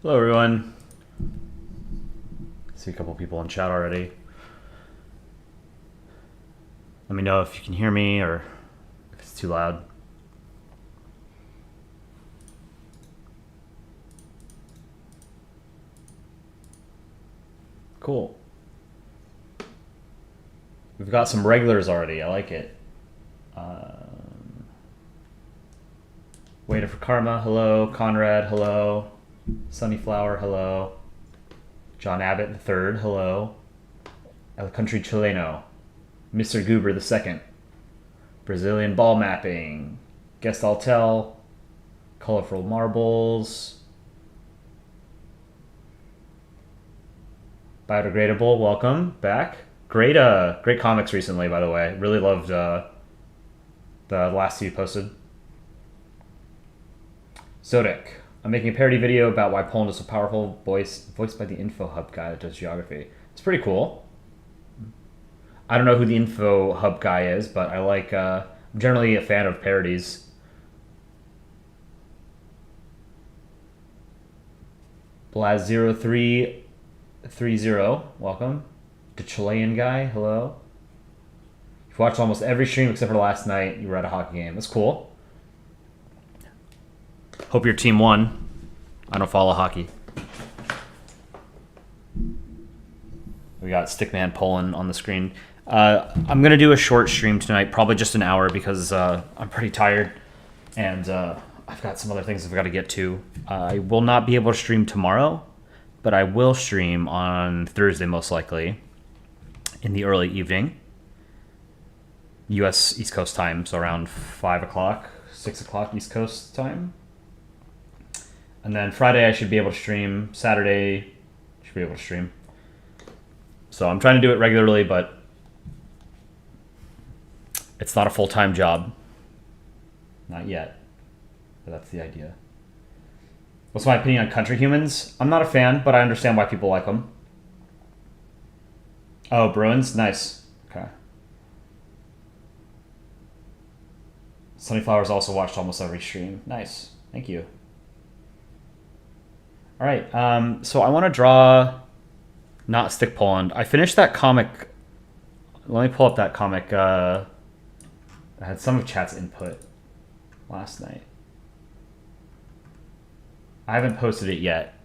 Hello, everyone. I see a couple people in chat already. Let me know if you can hear me or if it's too loud. Cool. We've got some regulars already. I like it. Waiter for Karma, hello. Conrad, hello. Sunnyflower, hello. John Abbott III, hello. El Country Chileno. Mr. Goober II. Brazilian ball mapping. Guest I'll tell. Colorful marbles. Biodegradable, welcome back. Great comics recently, by the way. Really loved the last two you posted. Zodic. I'm making a parody video about why Poland is so powerful, voiced by the Info Hub guy that does geography. It's pretty cool. I don't know who the Info Hub guy is, but I like. I'm generally a fan of parodies. Blaz0330, welcome. The Chilean guy, hello. You've watched almost every stream except for last night. You were at a hockey game. That's cool. Hope your team won. I don't follow hockey. We got Stickman Poland on the screen. I'm going to do a short stream tonight, probably just an hour because I'm pretty tired. And I've got some other things I've got to get to. I will not be able to stream tomorrow, but I will stream on Thursday most likely in the early evening. U.S. East Coast time, so around 5 o'clock, 6 o'clock East Coast time. And then Friday I should be able to stream. Saturday should be able to stream. So I'm trying to do it regularly, but it's not a full-time job. Not yet. But that's the idea. What's my opinion on country humans? I'm not a fan, but I understand why people like them. Oh, Bruins? Nice. Okay. Sunnyflowers also watched almost every stream. Nice. Thank you. All right. So I want to draw Not Stick Poland. I finished that comic. Let me pull up that comic. I had some of chat's input last night. I haven't posted it yet.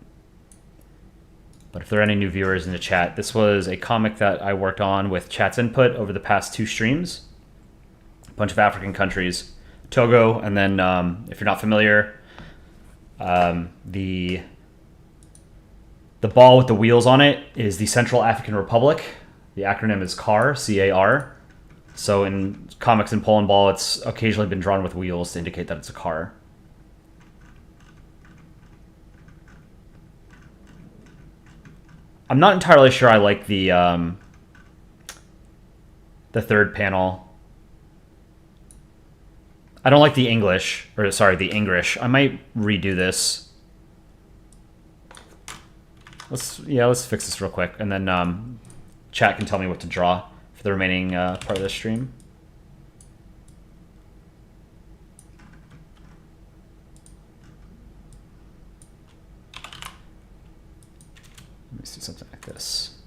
But if there are any new viewers in the chat, this was a comic that I worked on with chat's input over the past 2 streams. A bunch of African countries. Togo, and then if you're not familiar, the ball with the wheels on it is the Central African Republic. The acronym is CAR, C-A-R. So in comics in Polandball, it's occasionally been drawn with wheels to indicate that it's a car. I'm not entirely sure I like the third panel. I don't like the English, or sorry, the English. I might redo this. Let's fix this real quick, and then chat can tell me what to draw for the remaining part of this stream. Let me see something like this.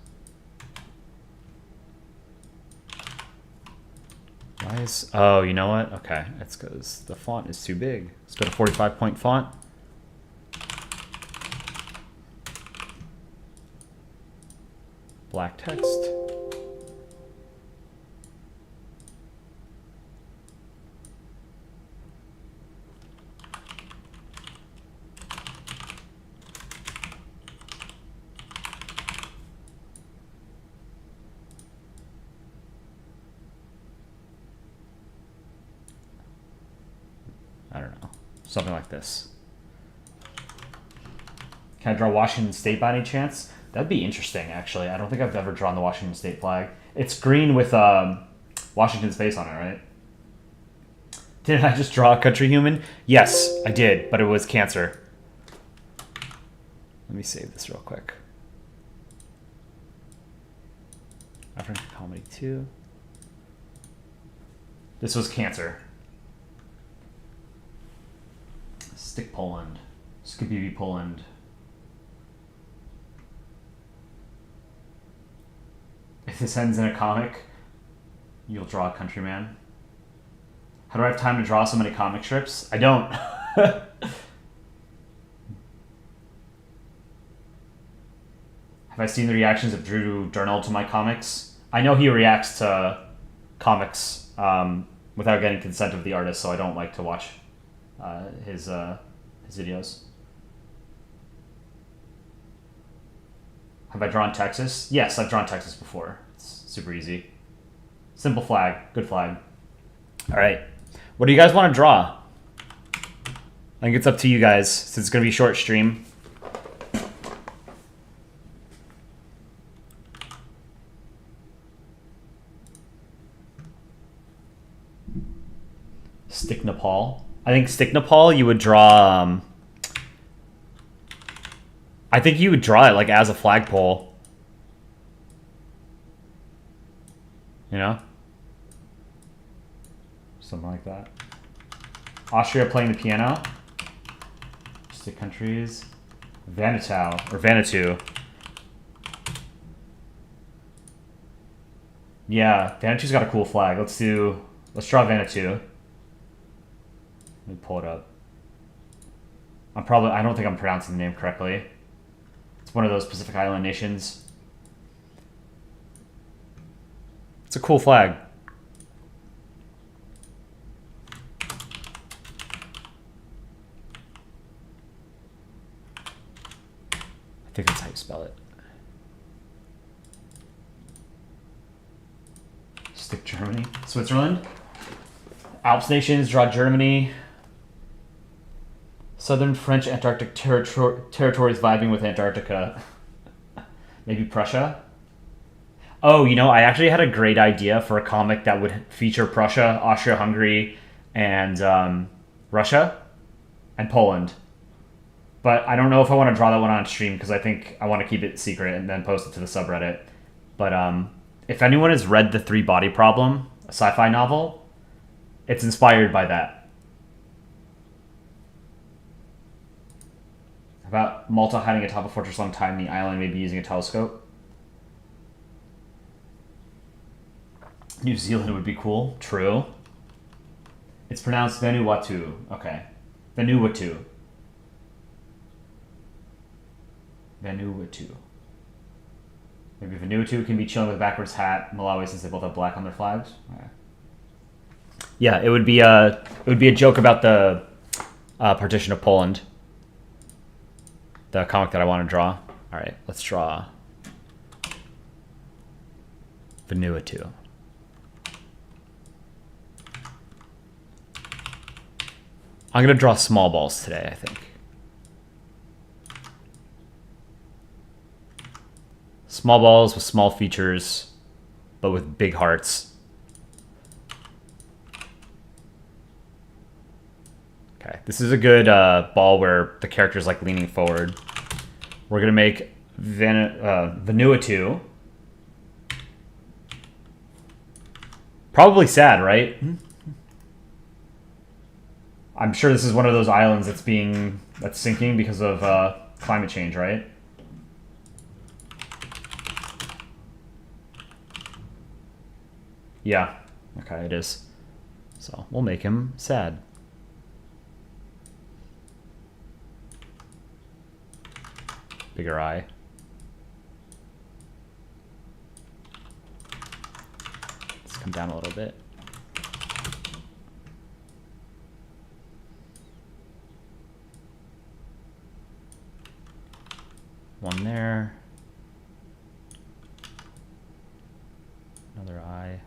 Why is... Oh, you know what? Okay, it's because the font is too big. Let's go to 45-point font. Black text. I don't know. Something like this. Can I draw Washington State by any chance? That'd be interesting, actually. I don't think I've ever drawn the Washington State flag. It's green with Washington's face on it, right? Didn't I just draw a country human? Yes, I did, but it was Cancer. Let me save this real quick. African Comedy 2. This was Cancer. Stick Poland. Skibibi Poland. If this ends in a comic, you'll draw a Countryman. How do I have time to draw so many comic strips? I don't. Have I seen the reactions of Drew Journal to my comics? I know he reacts to comics without getting consent of the artist, so I don't like to watch his videos. Have I drawn Texas? Yes, I've drawn Texas before. It's super easy. Simple flag. Good flag. All right. What do you guys want to draw? I think it's up to you guys, since it's going to be a short stream. Stick Nepal. I think Stick Nepal, you would draw... I think you would draw it like as a flagpole. You know? Something like that. Austria playing the piano. Stick countries. Vanuatu. Or Vanuatu. Yeah, Vanuatu's got a cool flag. Let's draw Vanuatu. Let me pull it up. I don't think I'm pronouncing the name correctly. It's one of those Pacific Island nations. It's a cool flag. I think that's how you spell it. Stick Germany. Switzerland. Alps nations, draw Germany. Southern French Antarctic territories vibing with Antarctica. Maybe Prussia? Oh, you know, I actually had a great idea for a comic that would feature Prussia, Austria-Hungary, and Russia, and Poland. But I don't know if I want to draw that one on stream, because I think I want to keep it secret and then post it to the subreddit. But if anyone has read The Three Body Problem, a sci-fi novel, it's inspired by that. About Malta hiding atop a fortress long time, the island may be using a telescope. New Zealand would be cool. True. It's pronounced Vanuatu. Okay. Vanuatu. Vanuatu. Maybe Vanuatu can be chilling with a backwards hat. Malawi, since they both have black on their flags. Okay. Yeah, it would be a joke about the partition of Poland. The comic that I want to draw. All right, let's draw Vanuatu. I'm going to draw small balls today, I think. Small balls with small features, but with big hearts. Okay, this is a good ball where the character's like leaning forward. We're gonna make Vanuatu. Probably sad, right? I'm sure this is one of those islands that's sinking because of climate change, right? Yeah, okay, it is. So we'll make him sad. Bigger eye. Let's come down a little bit. One there. Another eye.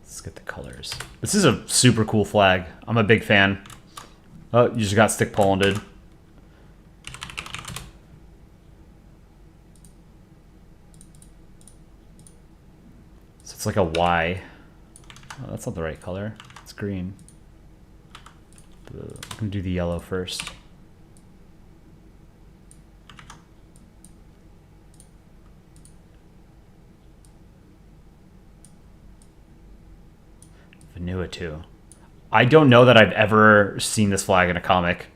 Let's get the colors. This is a super cool flag. I'm a big fan. Oh, you just got stick Polanded. So it's like a Y. Oh, that's not the right color. It's green. I'm gonna do the yellow first. Vanuatu. I don't know that I've ever seen this flag in a comic.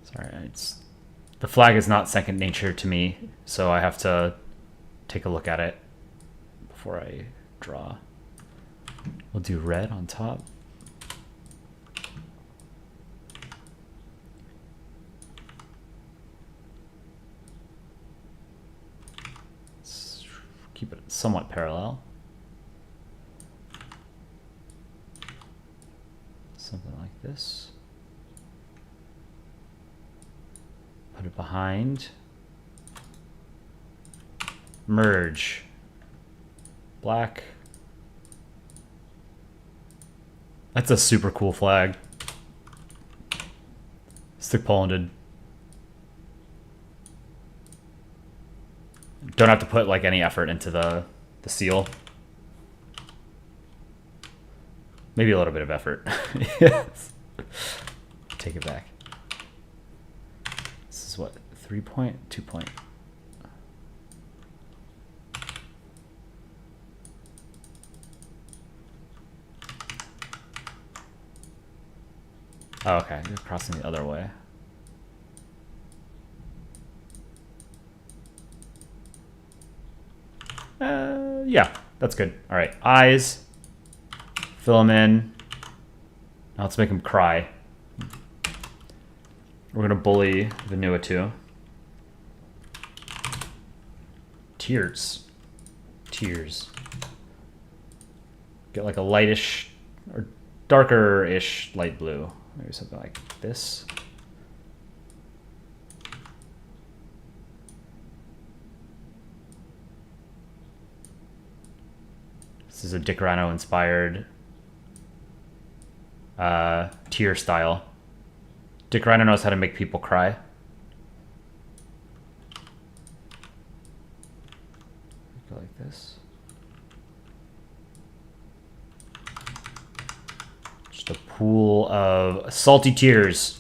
Sorry, the flag is not second nature to me, so I have to take a look at it before I draw. We'll do red on top. Let's keep it somewhat parallel. Something like this. Put it behind. Merge. Black. That's a super cool flag. Stick Polanded. Don't have to put like any effort into the seal. Maybe a little bit of effort. Yes. Take it back. This is what, 3 point, 2 point. Oh, okay, you're crossing the other way. Yeah, that's good. All right, eyes. Fill them in. Now let's make them cry. We're gonna bully Vanuatu. Tears. Tears. Get like a lightish or darker-ish light blue. Maybe something like this. This is a Dick Rano inspired tear style. Dick Rano knows how to make people cry. Go like this. Just a pool of salty tears.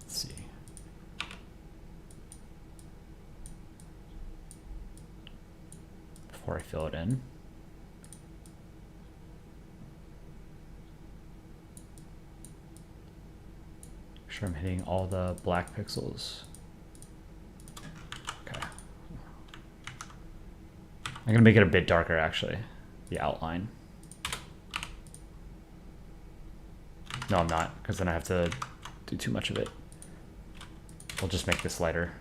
Let's see. Before I fill it in. Make sure I'm hitting all the black pixels. Okay. I'm gonna make it a bit darker actually, the outline. No, I'm not, because then I have to do too much of it. We'll just make this lighter.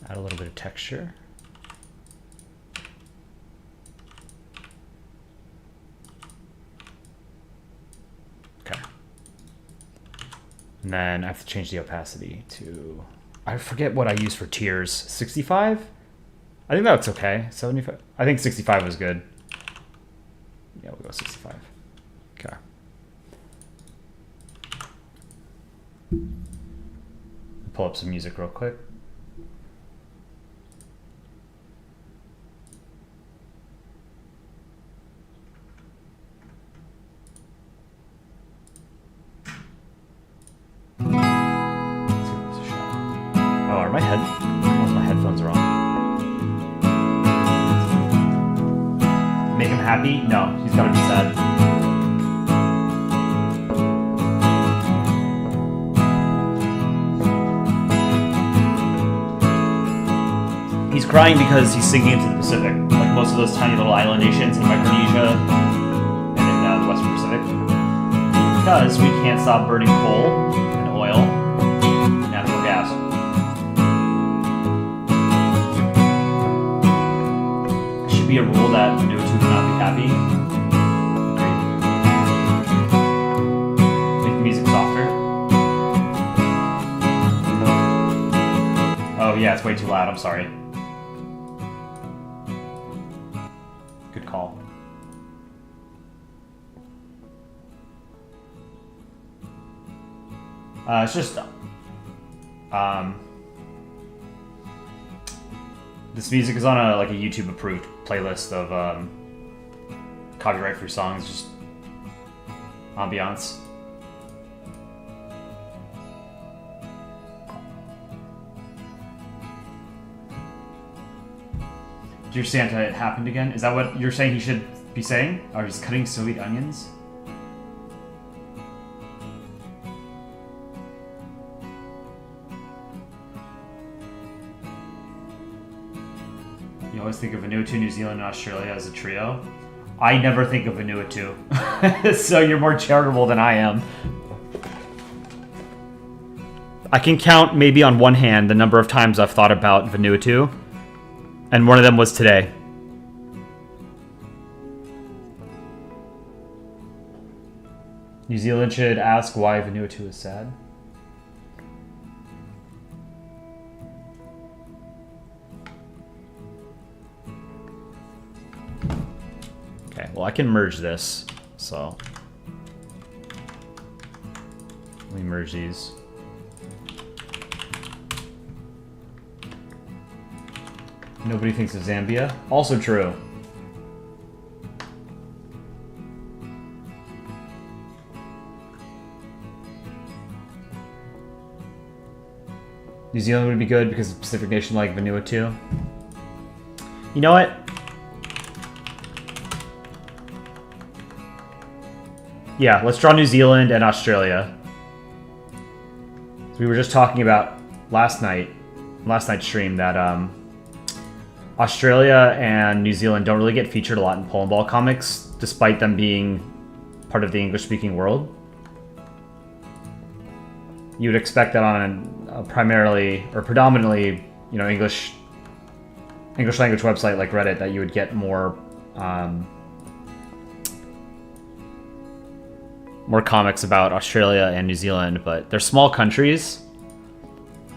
Add a little bit of texture. Okay. And then I have to change the opacity to, I forget what I use for tears. 65? I think that's okay. 75? I think 65 was good. Yeah, we'll go 65. Okay. Pull up some music real quick. My headphones are on. Make him happy? No, he's gotta be sad. He's crying because he's sinking into the Pacific, like most of those tiny little island nations in Micronesia and in the Western Pacific. Because we can't stop burning coal and oil and natural gas. Be a rule that Vanuatu cannot be happy. Agreed. Make the music softer. Oh yeah, it's way too loud. I'm sorry. Good call. It's just this music is on a YouTube approved playlist of copyright free songs, just ambiance. Dear Santa, it happened again? Is that what you're saying he should be saying? Or he's cutting sweet onions? You always think of Vanuatu, New Zealand, and Australia as a trio. I never think of Vanuatu. So you're more charitable than I am. I can count maybe on one hand the number of times I've thought about Vanuatu. And one of them was today. New Zealand should ask why Vanuatu is sad. Okay, well I can merge this, so let me merge these. Nobody thinks of Zambia. Also true. New Zealand would be good because of Pacific nation like Vanuatu. You know what? Yeah, let's draw New Zealand and Australia. So we were just talking about last night's stream that Australia and New Zealand don't really get featured a lot in Polandball comics, despite them being part of the English-speaking world. You would expect that on a primarily or predominantly, English language website like Reddit, that you would get more comics about Australia and New Zealand, but they're small countries.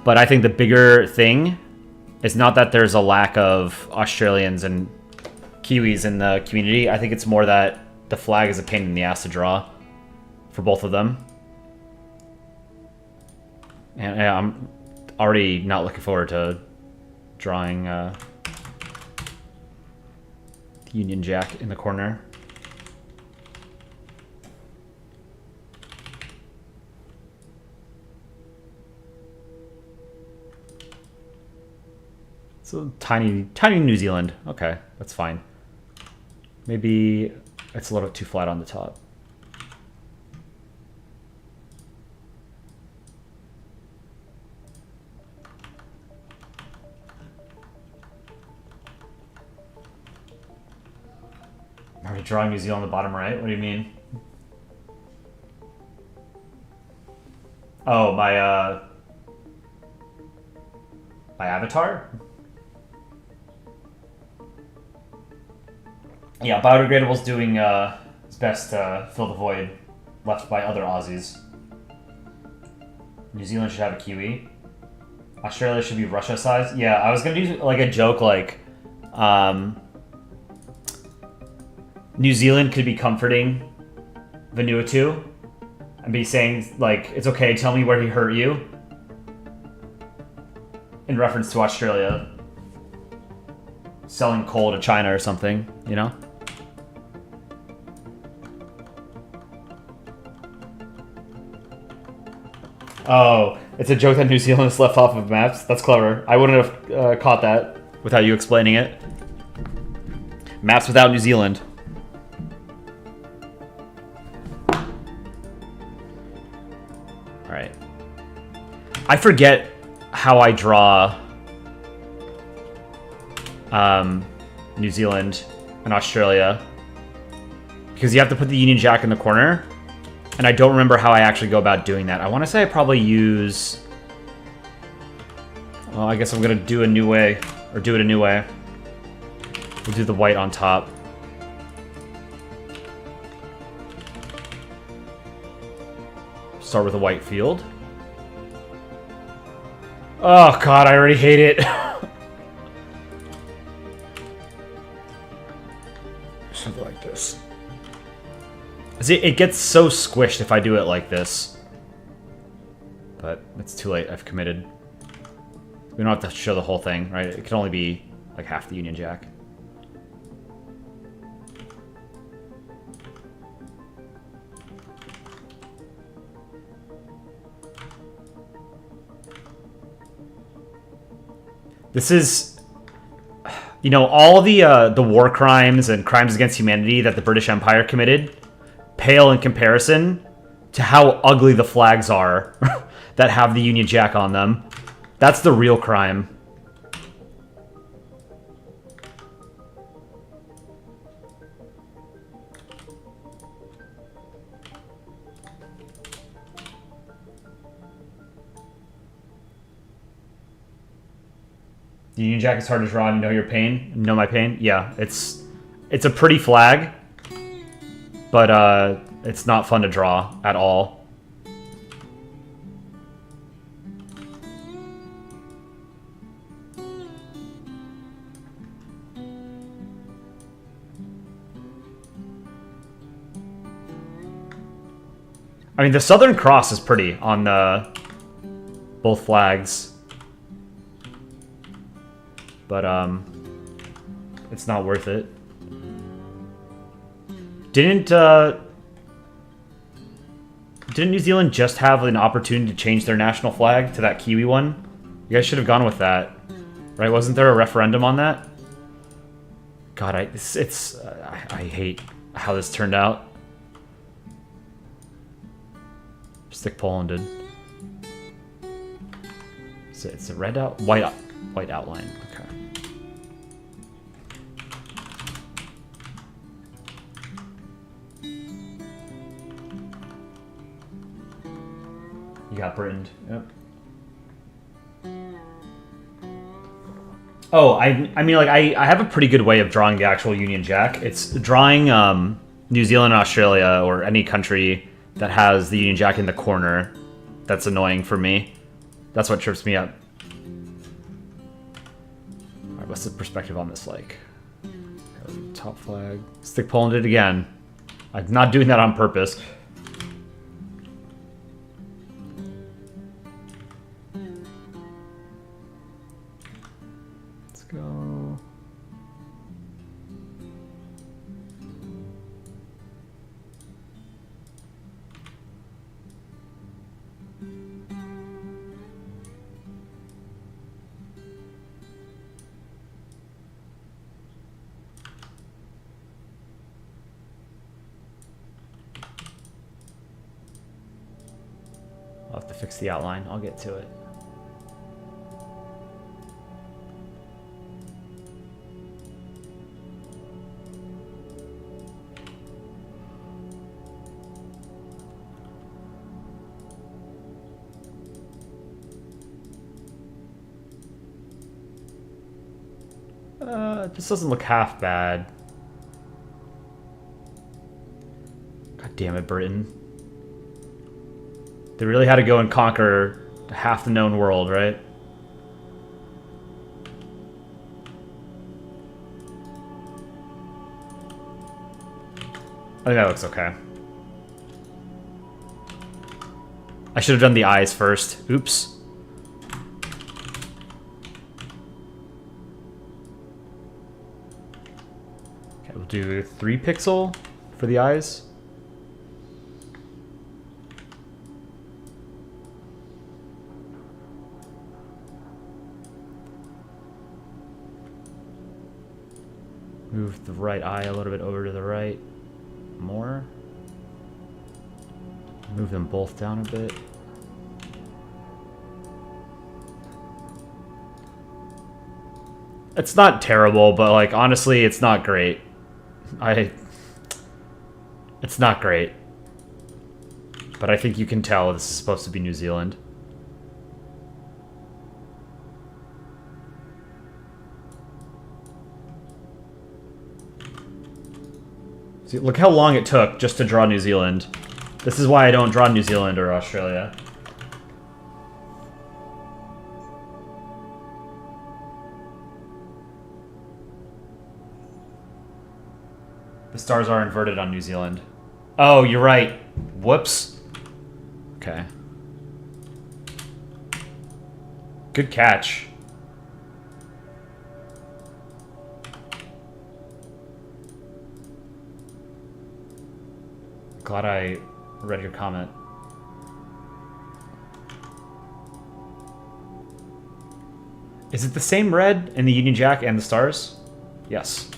But I think the bigger thing is not that there's a lack of Australians and Kiwis in the community. I think it's more that the flag is a pain in the ass to draw for both of them. And I'm already not looking forward to drawing the Union Jack in the corner. So tiny New Zealand. Okay, that's fine. Maybe it's a little too flat on the top. Are we drawing New Zealand on the bottom right? What do you mean? Oh, my avatar? Yeah, Biodegradable's doing his best to fill the void left by other Aussies. New Zealand should have a Kiwi. Australia should be Russia size. Yeah, I was gonna do like a joke like New Zealand could be comforting Vanuatu and be saying like, it's okay, tell me where he hurt you, in reference to Australia selling coal to China or something, Oh, it's a joke that New Zealand is left off of maps? That's clever. I wouldn't have caught that without you explaining it. Maps without New Zealand. Alright. I forget how I draw New Zealand and Australia, because you have to put the Union Jack in the corner. And I don't remember how I actually go about doing that. I want to say I probably use... Well, I guess I'm going to do a new way. Or do it a new way. We'll do the white on top. Start with a white field. Oh god, I already hate it. Something like this. See, it gets so squished if I do it like this. But it's too late, I've committed. We don't have to show the whole thing, right? It can only be like half the Union Jack. This is, you know, all the war crimes and crimes against humanity that the British Empire committed pale in comparison to how ugly the flags are that have the Union Jack on them. That's the real crime. The Union Jack is hard to draw and you know your pain? Know my pain? Yeah, it's a pretty flag, but it's not fun to draw at all. I mean, the Southern Cross is pretty on both flags. But, it's not worth it. Didn't New Zealand just have an opportunity to change their national flag to that Kiwi one? You guys should have gone with that. Right? Wasn't there a referendum on that? God, I hate how this turned out. Stick Poland did. It's a red out, white outline. Okay. You got Britain. Yep. Oh, I mean, like, I have a pretty good way of drawing the actual Union Jack. It's drawing New Zealand and Australia, or any country that has the Union Jack in the corner. That's annoying for me. That's what trips me up. Alright, what's the perspective on this like? Top flag. Stick Poland it again. I'm not doing that on purpose. Let's go. I'll have to fix the outline. I'll get to it. This doesn't look half bad. God damn it, Britain. They really had to go and conquer half the known world, right? I think that looks okay. I should have done the eyes first. Oops. Okay, we'll do 3 pixel for the eyes. Move the right eye a little bit over to the right. More. Move them both down a bit. It's not terrible, but like honestly, it's not great. It's not great. But I think you can tell this is supposed to be New Zealand. See, look how long it took just to draw New Zealand. This is why I don't draw New Zealand or Australia. The stars are inverted on New Zealand. Oh, you're right. Whoops. Okay. Good catch. Glad I read your comment. Is it the same red in the Union Jack and the stars? Yes.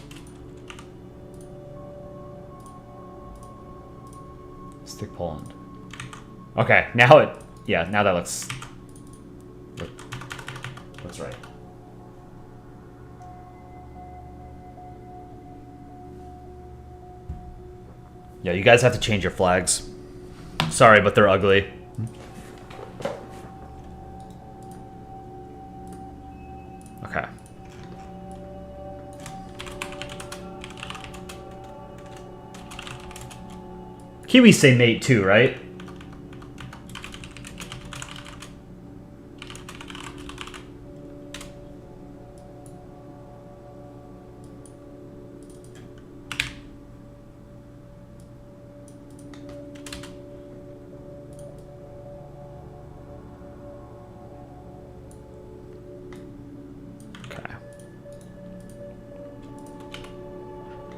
Stick Poland. Okay, now it... Yeah, now that looks right. Yeah, you guys have to change your flags. Sorry, but they're ugly. Okay. Kiwis say mate too, right?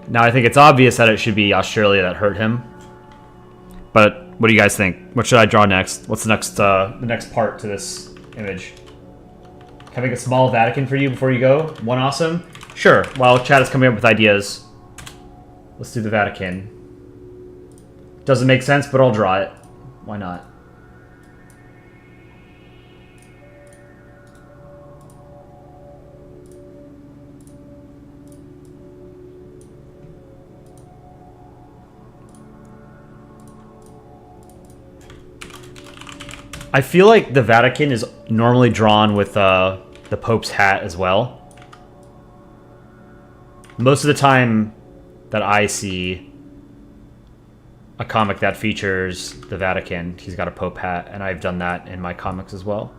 Now I think it's obvious that it should be Australia that hurt him. But what do you guys think? What should I draw next? What's the next part to this image? Can I make a small Vatican for you before you go? One awesome? Sure. While Chad is coming up with ideas, let's do the Vatican. Doesn't make sense, but I'll draw it. Why not? I feel like the Vatican is normally drawn with the Pope's hat as well. Most of the time that I see a comic that features the Vatican, he's got a Pope hat, and I've done that in my comics as well.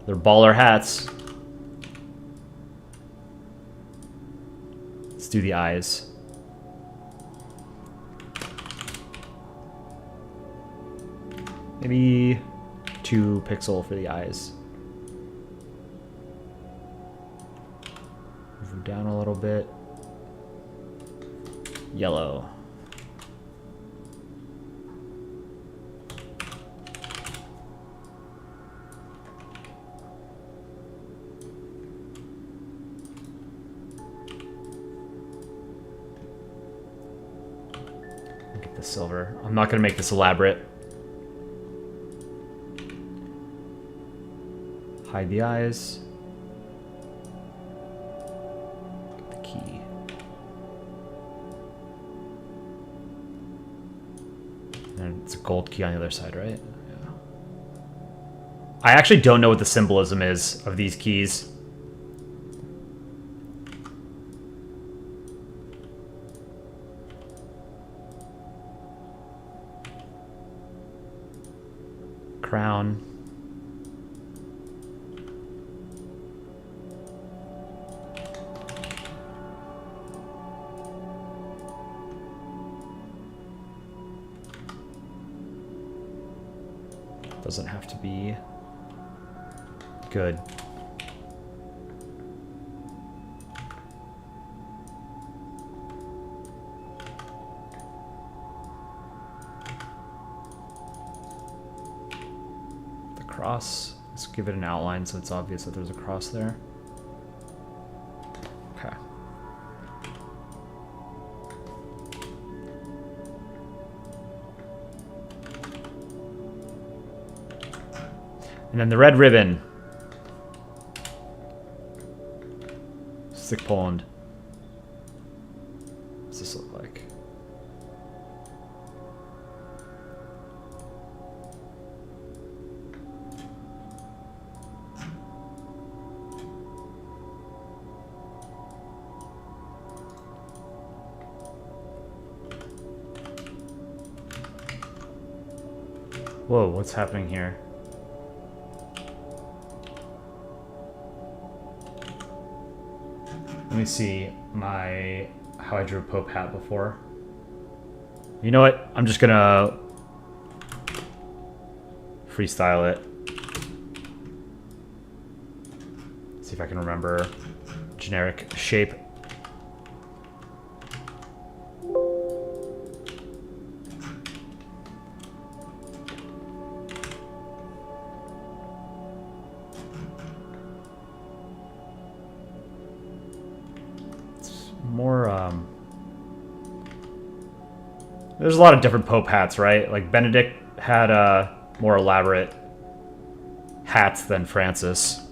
They're baller hats. Let's do the eyes. Maybe 2 pixel for the eyes. Move them down a little bit. Yellow. Get the silver. I'm not going to make this elaborate. Hide the eyes. Get the key. And it's a gold key on the other side, right? Yeah. I actually don't know what the symbolism is of these keys. Crown. Doesn't have to be good. The cross, let's give it an outline so it's obvious that there's a cross there. Okay. And then the red ribbon. Stick Poland. What's this look like? Whoa, what's happening here? Let me see my... how I drew a Pope hat before. You know what? I'm just gonna freestyle it. See if I can remember generic shape. It's more, there's a lot of different Pope hats, right? Like Benedict had more elaborate hats than Francis.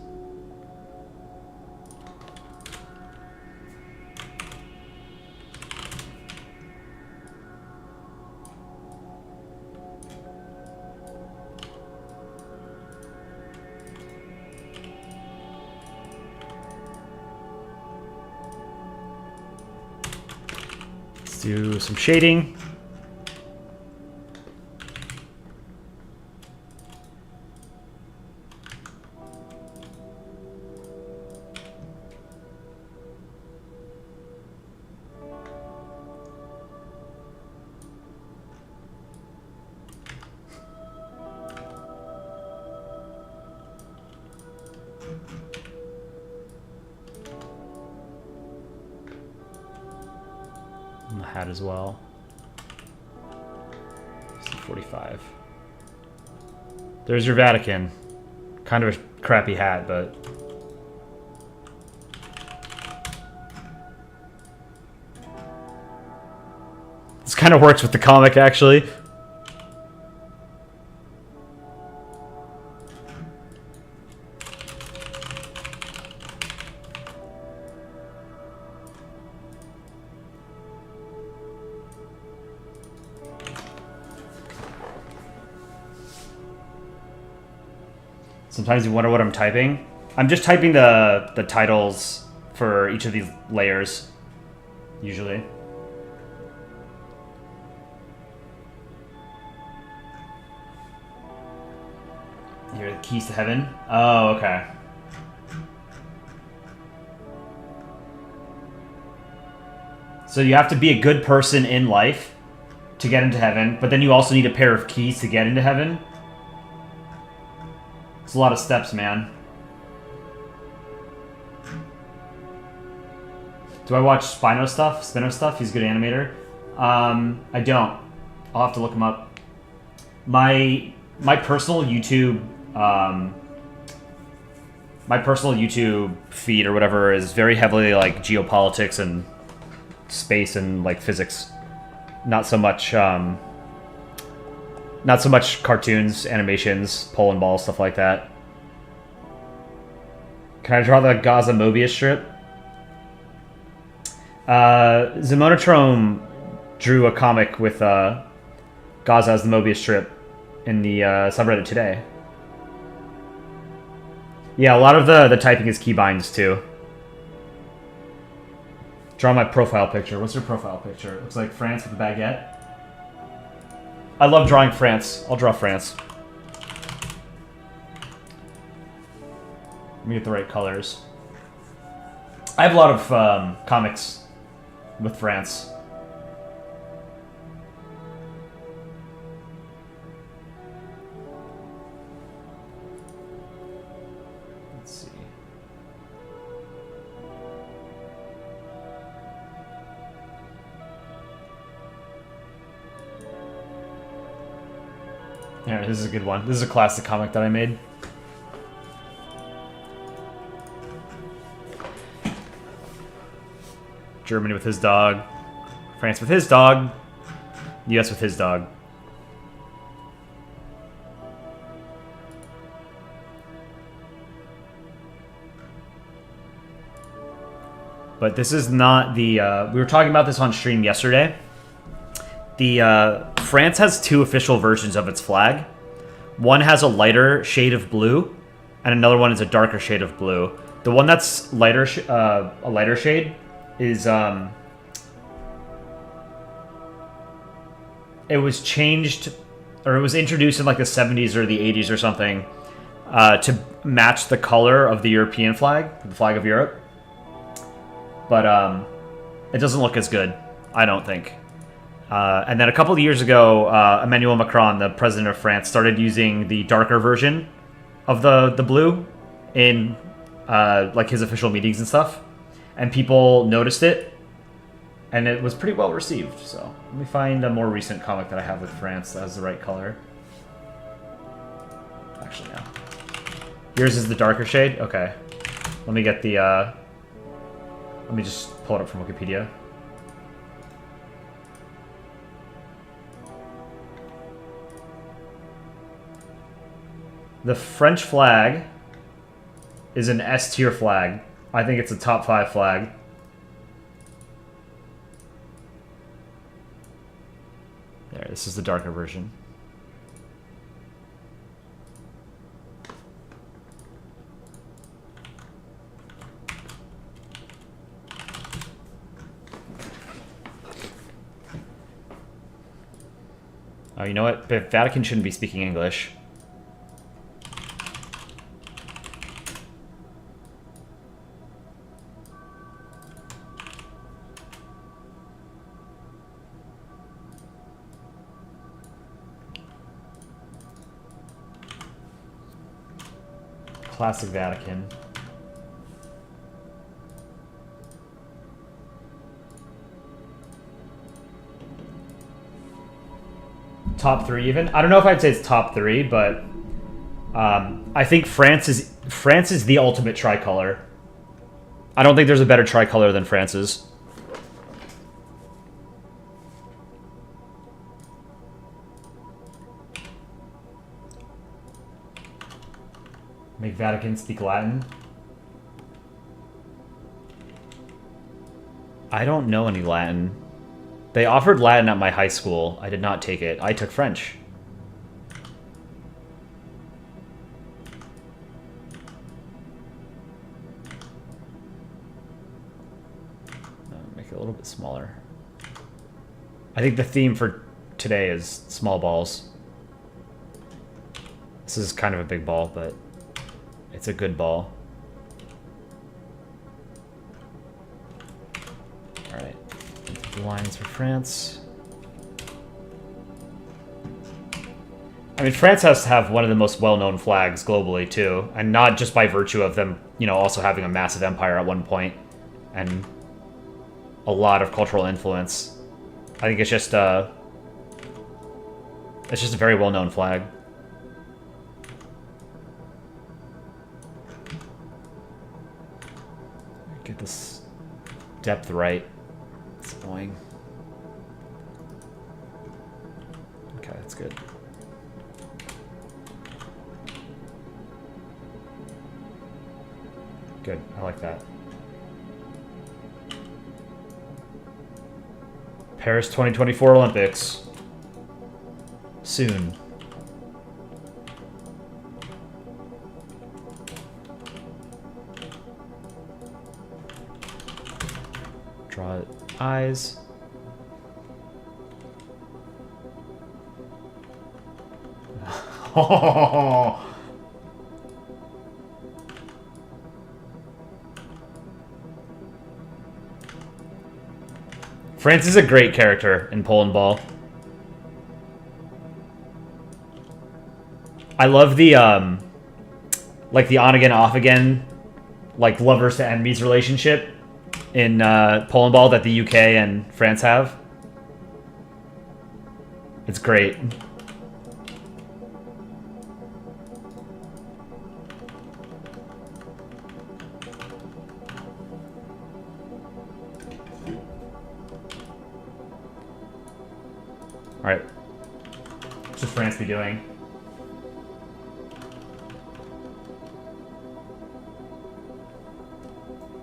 Let's do some shading. On the hat as well. 45. There's your Vatican. Kind of a crappy hat, but this kind of works with the comic, actually. Sometimes you wonder what I'm typing. I'm just typing the titles for each of these layers, usually. Here are the keys to heaven. Oh, okay. So you have to be a good person in life to get into heaven, but then you also need a pair of keys to get into heaven. It's a lot of steps, man. Do I watch Spino stuff? He's a good animator. I don't. I'll have to look him up. My personal YouTube feed or whatever is very heavily like geopolitics and space and like physics. Not so much cartoons, animations, Polandball, stuff like that. Can I draw the Gaza Mobius strip? Zemonotrome drew a comic with Gaza as the Mobius strip in the subreddit today. Yeah, a lot of the typing is keybinds too. Draw my profile picture. What's your profile picture? It looks like France with a baguette. I love drawing France. I'll draw France. Let me get the right colors. I have a lot of comics with France. Let's see. Yeah, this is a good one. This is a classic comic that I made. Germany with his dog. France with his dog. US with his dog. But this is not the... we were talking about this on stream yesterday. The France has two official versions of its flag. One has a lighter shade of blue, and another one is a darker shade of blue. The one that's a lighter shade is it was changed, or it was introduced in like the 70s or the 80s or something to match the color of the European flag, the flag of Europe. But It doesn't look as good, I don't think. And then a couple of years ago, Emmanuel Macron, the president of France, started using the darker version of the blue in like his official meetings and stuff, and people noticed it, and it was pretty well received. So let me find a more recent comic that I have with France that has the right color. Actually, no. Yours is the darker shade? Okay. Let me get the, let me just pull it up from Wikipedia. The French flag is an S tier flag. I think it's a top 5 flag. There, this is the darker version. Oh, you know what? The Vatican shouldn't be speaking English. Classic Vatican. Top 3 even? I don't know if I'd say it's top 3, but I think France is the ultimate tricolor. I don't think there's a better tricolor than France's. Make Vatican speak Latin. I don't know any Latin. They offered Latin at my high school. I did not take it. I took French. Make it a little bit smaller. I think the theme for today is small balls. This is kind of a big ball, but it's a good ball. All right. Lines for France. I mean, France has to have one of the most well-known flags globally, too. And not just by virtue of them, you know, also having a massive empire at one point and a lot of cultural influence. I think it's just a very well-known flag. Get this depth right. It's annoying. Okay, that's good. Good, I like that. Paris 2024 Olympics. Soon. Draw eyes. France is a great character in Polandball. I love the like the on again off again, like lovers to enemies relationship in Polandball that the UK and France have. It's great. All right. What should France be doing?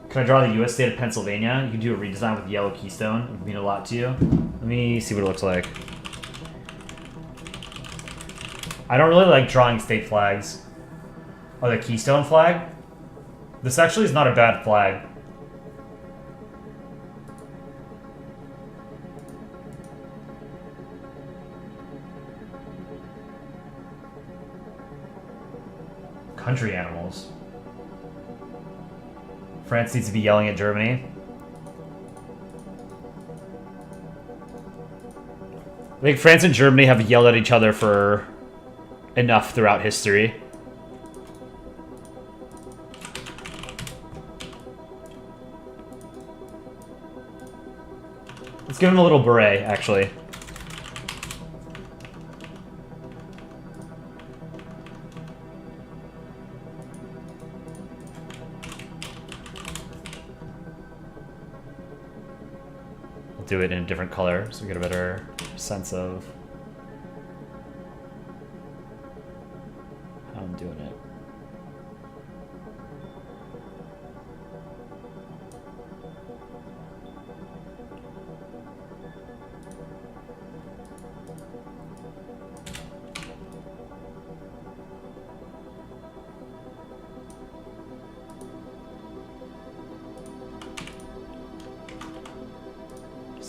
Can I draw the U.S. state of Pennsylvania? You can do a redesign with the yellow keystone. It would mean a lot to you. Let me see what it looks like. I don't really like drawing state flags. Oh, the keystone flag? This actually is not a bad flag. Country animals. France needs to be yelling at Germany. I think France and Germany have yelled at each other for enough throughout history. Let's give him a little beret, actually. We'll do it in a different color so we get a better sense of how I'm doing it.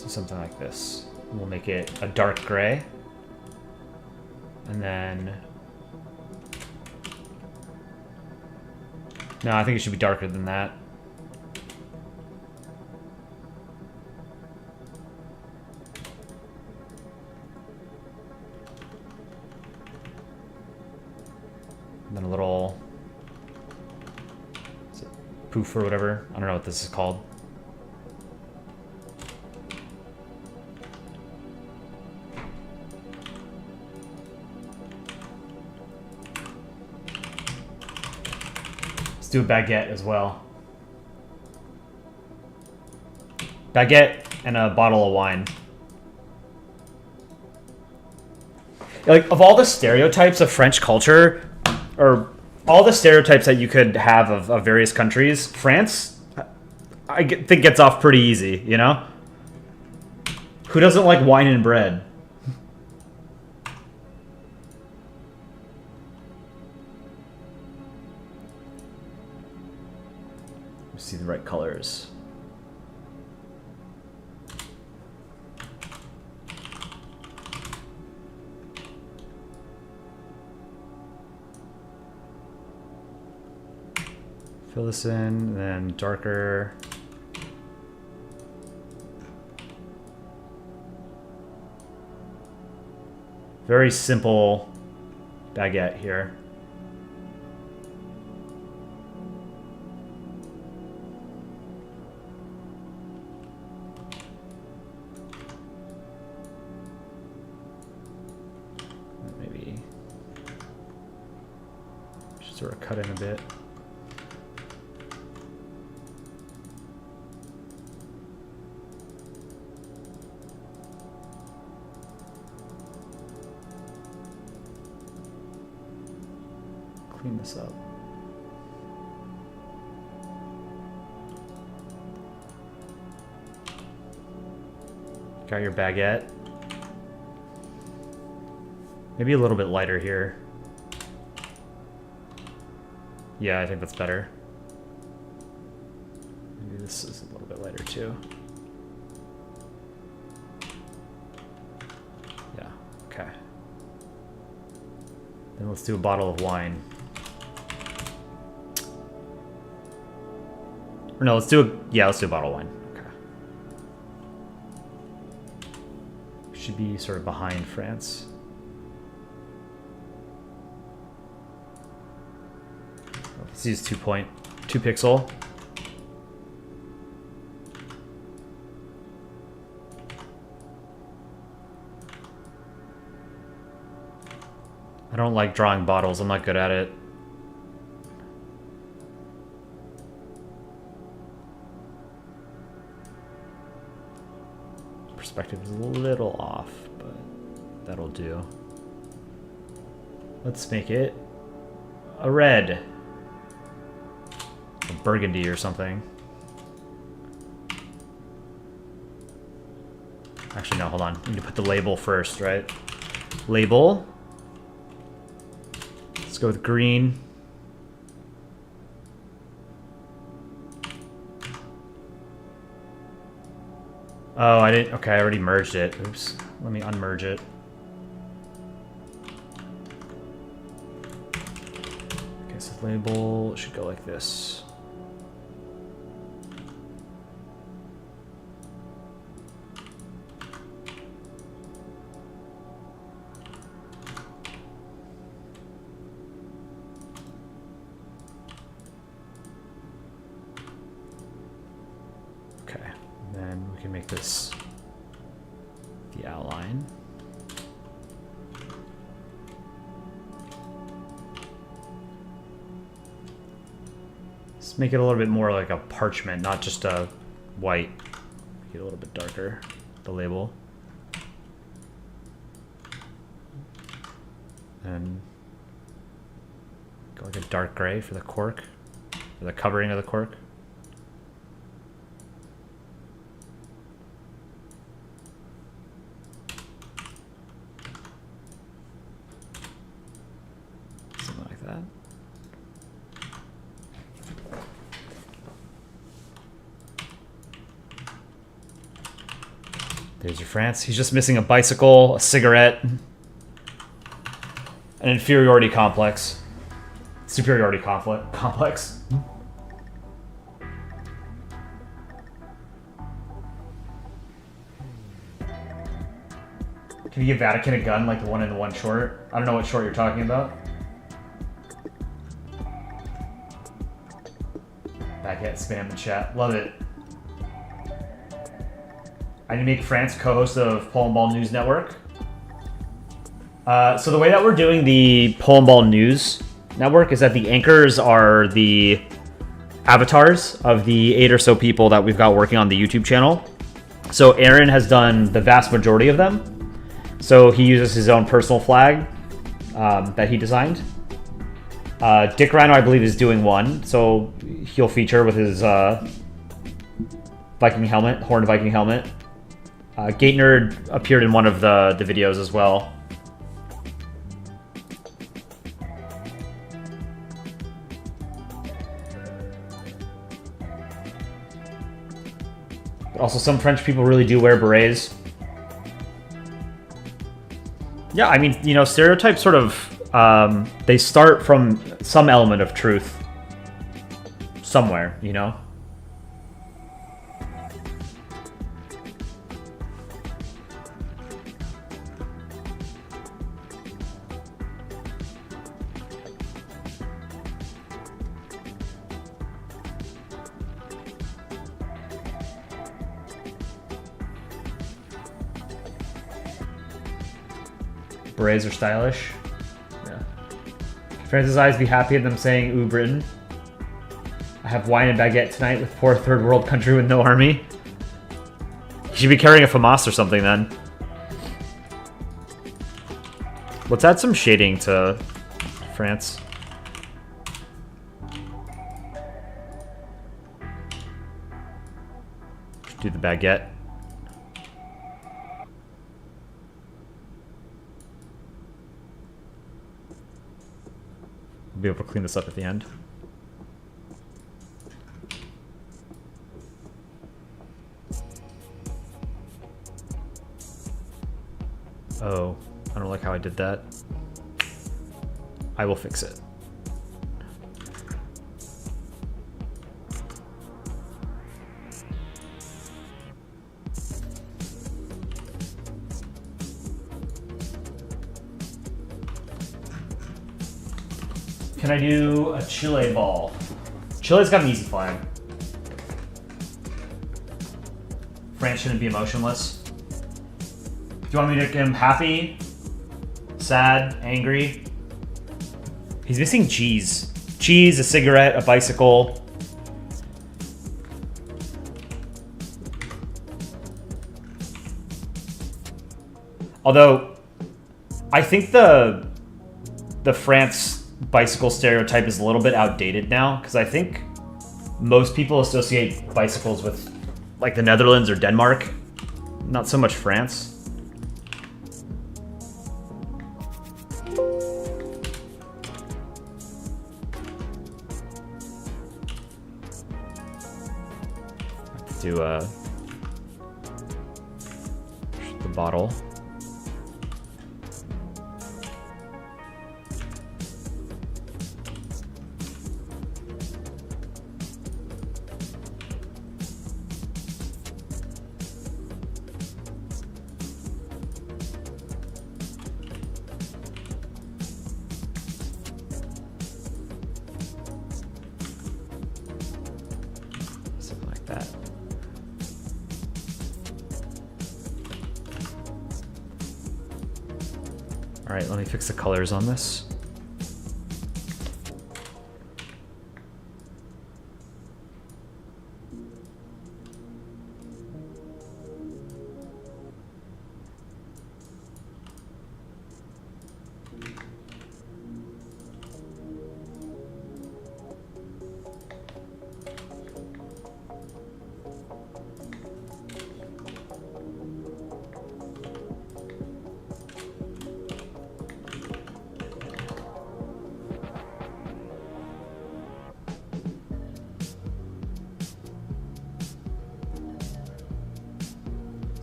Something like this. We'll make it a dark gray. And then... No, I think it should be darker than that. And then a little... Is it poof or whatever? I don't know what this is called. Do a baguette as well. Baguette and a bottle of wine. Like, of all the stereotypes of French culture, or all the stereotypes that you could have of various countries, France, I think gets off pretty easy, you know? Who doesn't like wine and bread? See the right colors. Fill this in, then darker. Very simple baguette here. Sort of cut in a bit. Clean this up. Got your baguette. Maybe a little bit lighter here. Yeah, I think that's better. Maybe this is a little bit lighter too. Yeah, okay. Then let's do a bottle of wine. Or no, let's do a bottle of wine. Okay. Should be sort of behind France. Let's use 2 pixel. I don't like drawing bottles. I'm not good at it. Perspective is a little off, but that'll do. Let's make it a red. A burgundy or something. Actually, no, hold on. I need to put the label first, right? Label. Let's go with green. Oh, I didn't. Okay, I already merged it. Oops. Let me unmerge it. Okay, so label should go like this. And we can make this the outline. Let's make it a little bit more like a parchment, not just a white. Make it a little bit darker, the label. And go like a dark gray for the cork, for the covering of the cork. Something like that. There's your France. He's just missing a bicycle, a cigarette, an inferiority complex. Superiority complex. Can you give Vatican a gun like the one in the one short? I don't know what short you're talking about. Baguette spam in chat. Love it. I need to make France co-host of Polandball News Network. So the way that we're doing the Polandball News Network is that the anchors are the avatars of the 8 or so people that we've got working on the YouTube channel. So Aaron has done the vast majority of them. So he uses his own personal flag that he designed. Dick Rhino, I believe, is doing one. So he'll feature with his Viking helmet, horned Viking helmet. Gate Nerd appeared in one of the videos as well. Also, some French people really do wear berets. Yeah, I mean, you know, stereotypes sort of, they start from some element of truth somewhere, you know? Berets are stylish. Yeah. France's eyes be happy at them saying, "Ooh, Britain." I have wine and baguette tonight with poor third world country with no army. You should be carrying a FAMAS or something then. Let's add some shading to France. Do the baguette. Be able to clean this up at the end. Oh, I don't like how I did that. I will fix it. Can I do a Chile ball? Chile's got an easy flag. France shouldn't be emotionless. Do you want me to make him happy, sad, angry? He's missing cheese. Cheese, a cigarette, a bicycle. Although, I think the France bicycle stereotype is a little bit outdated now, because I think most people associate bicycles with like the Netherlands or Denmark, not so much France. Do the bottle. Alright, let me fix the colors on this.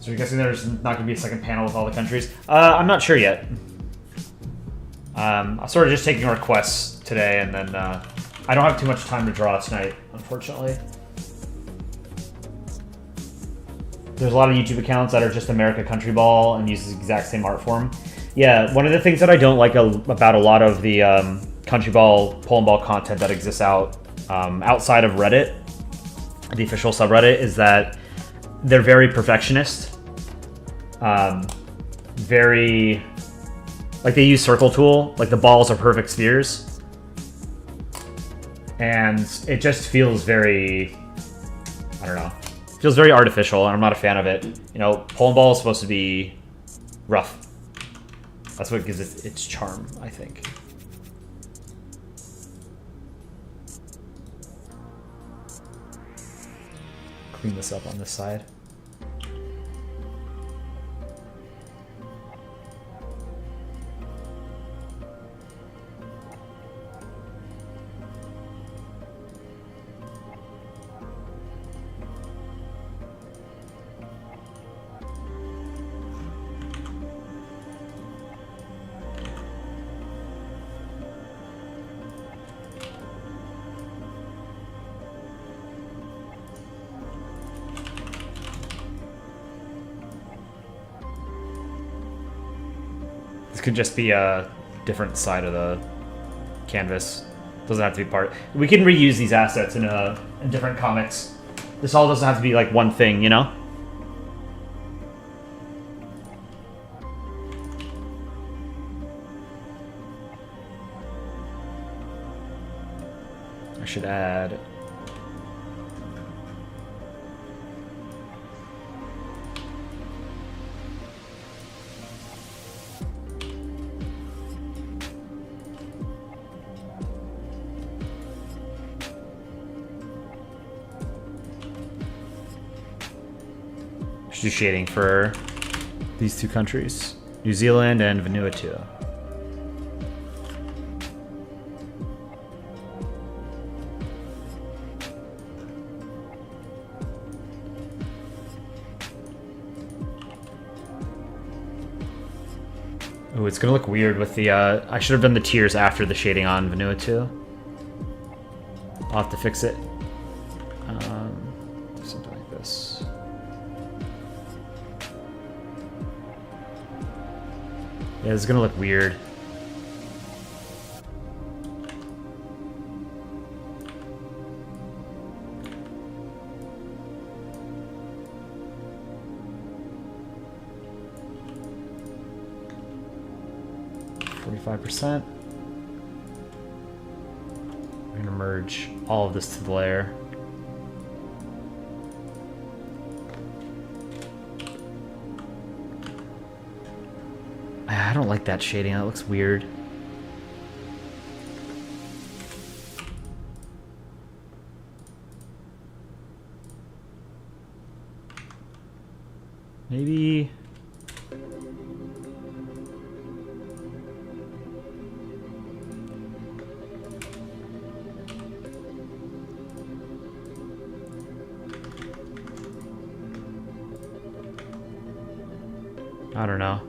So you're guessing there's not going to be a second panel with all the countries? I'm not sure yet. I'm sort of just taking requests today, and then I don't have too much time to draw tonight, unfortunately. There's a lot of YouTube accounts that are just America Country Ball and use the exact same art form. Yeah, one of the things that I don't like about a lot of the Country Ball, Polandball content that exists outside of Reddit, the official subreddit, is that they're very perfectionist. Very, like, they use circle tool, like the balls are perfect spheres. And it just feels very, I don't know, feels very artificial, and I'm not a fan of it. You know, Polandball is supposed to be rough. That's what gives it its charm, I think. Clean this up on this side. This could just be a different side of the canvas. Doesn't have to be part. We can reuse these assets in different comics. This all doesn't have to be like one thing, you know? I should add... do shading for these two countries, New Zealand and Vanuatu. Oh, it's gonna look weird with the, I should have done the tiers after the shading on Vanuatu. I'll have to fix it. Something like this. Yeah, it's gonna look weird. %. We're gonna merge all of this to the layer. I don't like that shading, that looks weird. Maybe... I don't know.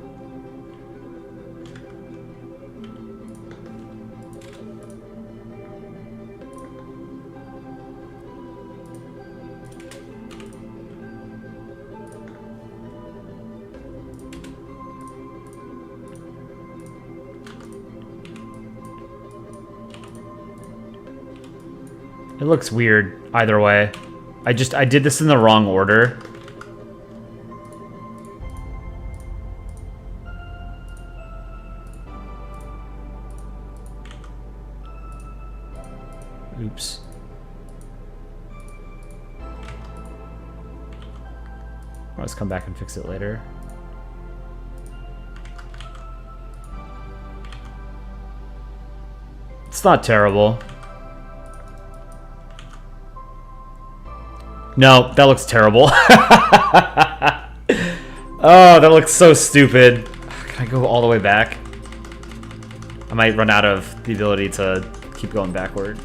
It looks weird either way. I did this in the wrong order. Oops. Let's come back and fix it later. It's not terrible. No, that looks terrible. Oh, that looks so stupid. Can I go all the way back? I might run out of the ability to keep going backward.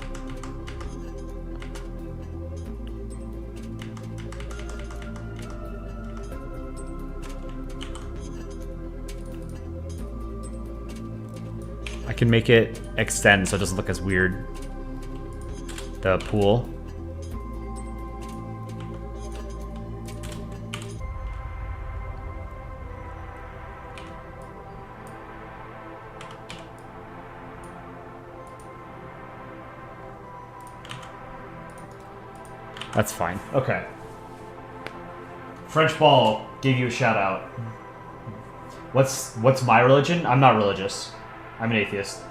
I can make it extend so it doesn't look as weird. The pool. That's fine. Okay. French Ball gave you a shout out. What's my religion? I'm not religious. I'm an atheist.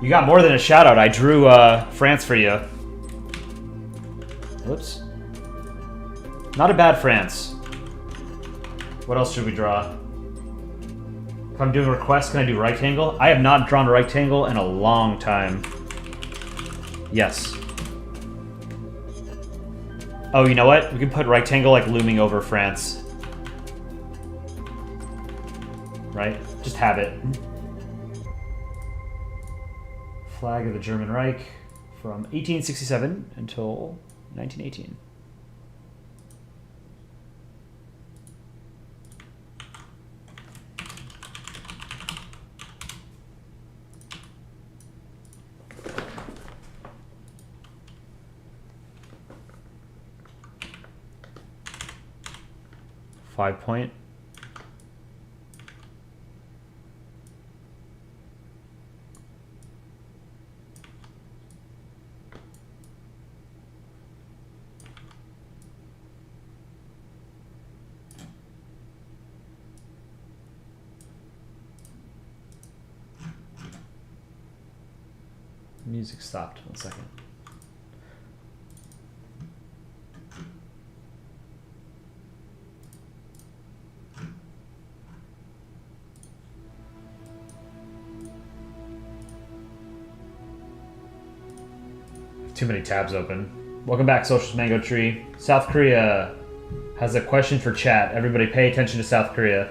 You got more than a shout out. I drew France for you. Whoops. Not a bad France. What else should we draw? If I'm doing requests, can I do rectangle? I have not drawn a rectangle in a long time. Yes. Oh, you know what? We can put rectangle like looming over France. Right? Just have it. Flag of the German Reich from 1867 until 1918. .5. Music stopped. 1 second. Too many tabs open. Welcome back, Socialist Mango Tree. South Korea has a question for chat. Everybody pay attention to South Korea.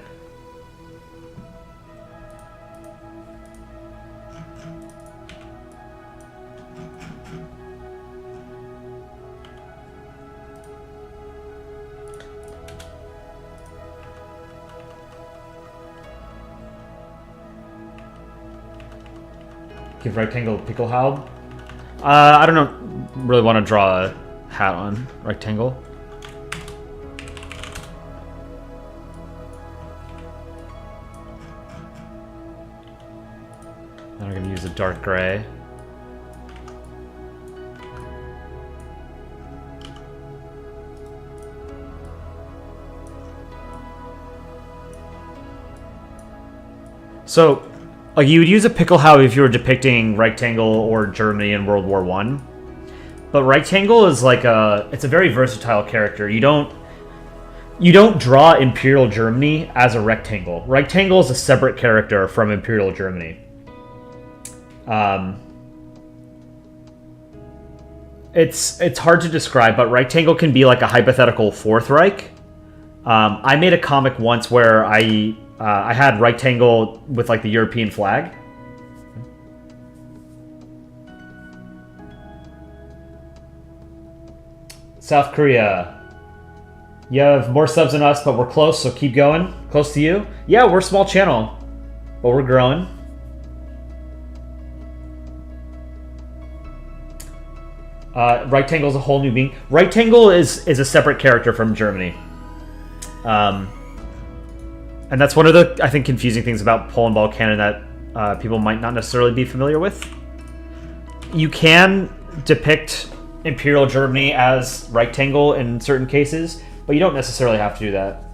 Give rectangle Pickelhaub. I don't know. Really want to draw a hat on rectangle. Then I'm going to use a dark gray. So, like, you would use a Pickelhaub if you were depicting rectangle or Germany in World War I. But rectangle is like it's a very versatile character. You don't draw Imperial Germany as a rectangle. Rectangle is a separate character from Imperial Germany. It's hard to describe, but rectangle can be like a hypothetical Fourth Reich. I made a comic once where I had rectangle with like the European flag. South Korea. You have more subs than us, but we're close, so keep going. Close to you. Yeah, we're a small channel, but we're growing. Rectangle is a whole new being. Rectangle is a separate character from Germany. And that's one of the, I think, confusing things about Polandball canon that people might not necessarily be familiar with. You can depict Imperial Germany as rectangle in certain cases, but you don't necessarily have to do that.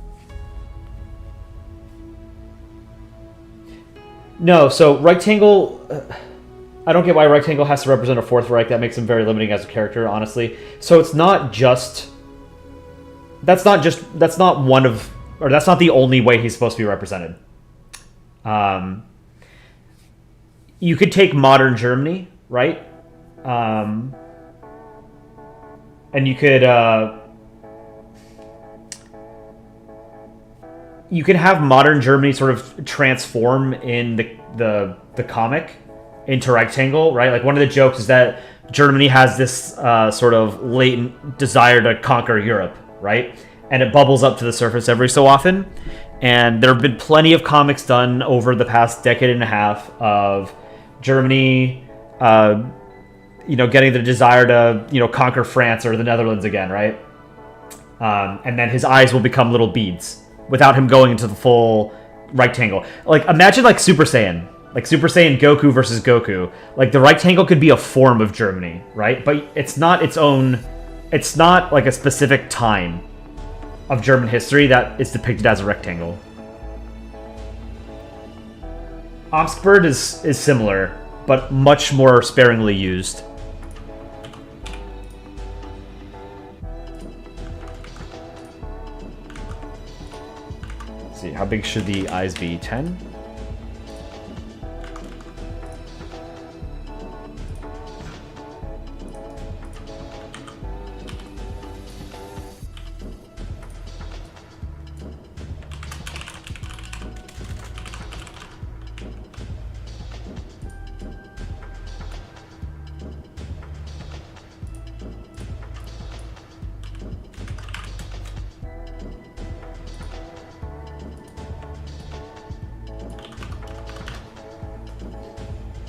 No, so Rectangle... I don't get why Rectangle has to represent a Fourth Reich. That makes him very limiting as a character, honestly. So it's not just... That's not one of... Or that's not the only way he's supposed to be represented. You could take modern Germany, right? And you could have modern Germany sort of transform in the comic into Rectangle, right? Like, one of the jokes is that Germany has this sort of latent desire to conquer Europe, right? And it bubbles up to the surface every so often. And there have been plenty of comics done over the past decade and a half of Germany, getting the desire to, conquer France or the Netherlands again, right? And then his eyes will become little beads without him going into the full rectangle. Like, imagine like Super Saiyan. Like Super Saiyan Goku versus Goku. Like, the rectangle could be a form of Germany, right? But it's not its own... It's not like a specific time of German history that is depicted as a rectangle. Obstbird is similar, but much more sparingly used. Let's see, how big should the eyes be? 10?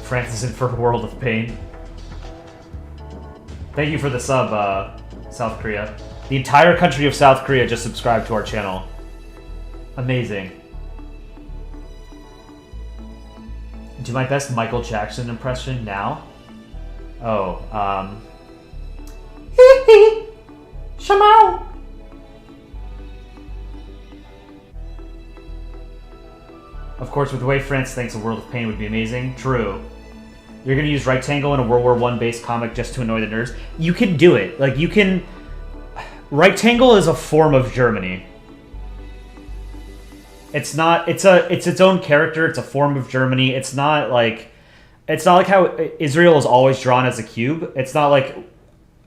France is in for a world of pain. Thank you for the sub, South Korea. The entire country of South Korea just subscribed to our channel. Amazing. Do my best Michael Jackson impression now? Oh, Shamao! Of course, with the way France thinks a world of pain would be amazing. True. You're gonna use Rectangle in a World War I based comic just to annoy the nerds? You can do it. Like, you can... Rectangle is a form of Germany. It's not... It's its own character. It's a form of Germany. It's not like how Israel is always drawn as a cube. It's not like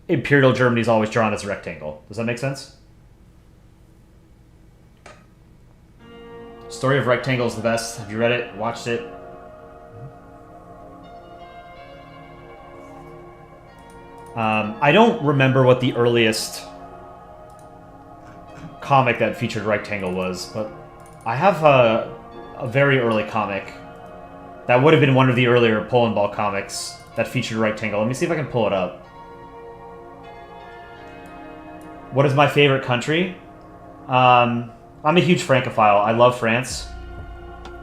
Imperial Germany is always drawn as a rectangle. Does that make sense? Story of Rectangle is the best. Have you read it? Watched it? I don't remember what the earliest comic that featured Rectangle was, but I have a very early comic that would have been one of the earlier Polandball comics that featured Rectangle. Let me see if I can pull it up. What is my favorite country? I'm a huge Francophile. I love France.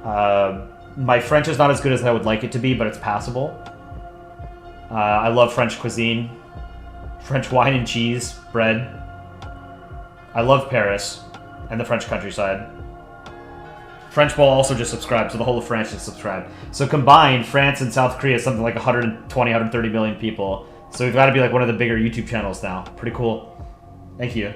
My French is not as good as I would like it to be, but it's passable. I love French cuisine. French wine and cheese, bread. I love Paris and the French countryside. French will also just subscribe, so the whole of France just subscribe. So combined, France and South Korea is something like 120, 130 million people. So we've got to be like one of the bigger YouTube channels now. Pretty cool. Thank you.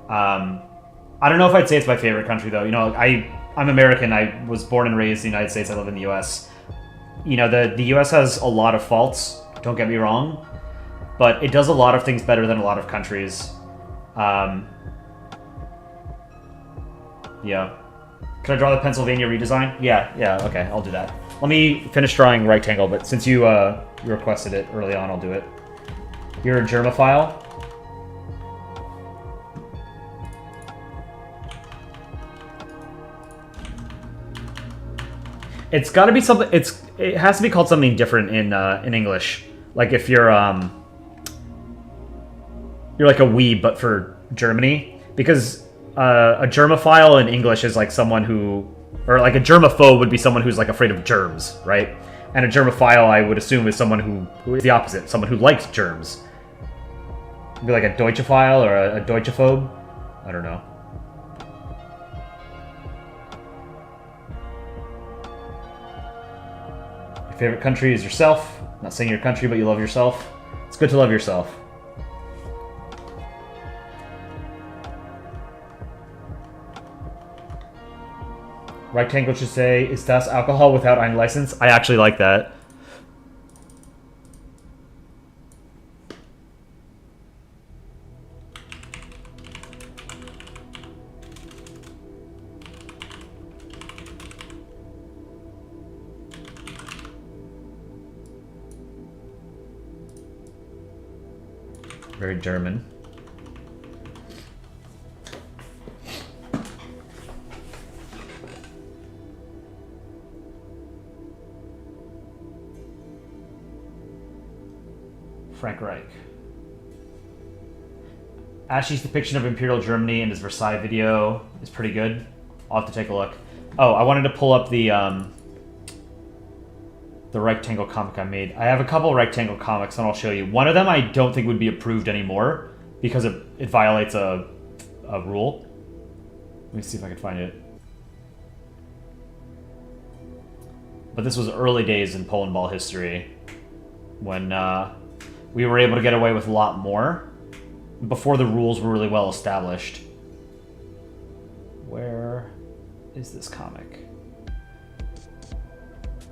I don't know if I'd say it's my favorite country, though. You know, I'm American. I was born and raised in the United States. I live in the U.S. You know, the U.S. has a lot of faults. Don't get me wrong, but it does a lot of things better than a lot of countries. Yeah. Can I draw the Pennsylvania redesign? Yeah, okay, I'll do that. Let me finish drawing Rectangle, but since you requested it early on, I'll do it. You're a germophile? It's got to be something. It has to be called something different in English. Like if you're like a weeb, but for Germany, because a germophile in English is like someone who, or like a germaphobe would be someone who's like afraid of germs, right? And a germophile, I would assume, is someone who is the opposite, someone who likes germs. It'd be like a Deutschophile or a Deutschophobe. I don't know. favorite country is yourself. Not saying your country, but you love yourself. It's good to love yourself. Rectangle should say, is das alcohol without ein license? I actually like that. Very German. Frank Reich. Ashley's depiction of Imperial Germany in his Versailles video is pretty good. I'll have to take a look. Oh, I wanted to pull up the rectangle comic I made. I have a couple rectangle comics, and I'll show you. One of them I don't think would be approved anymore because it violates a rule. Let me see if I can find it. But this was early days in Polandball history when we were able to get away with a lot more before the rules were really well established. Where is this comic?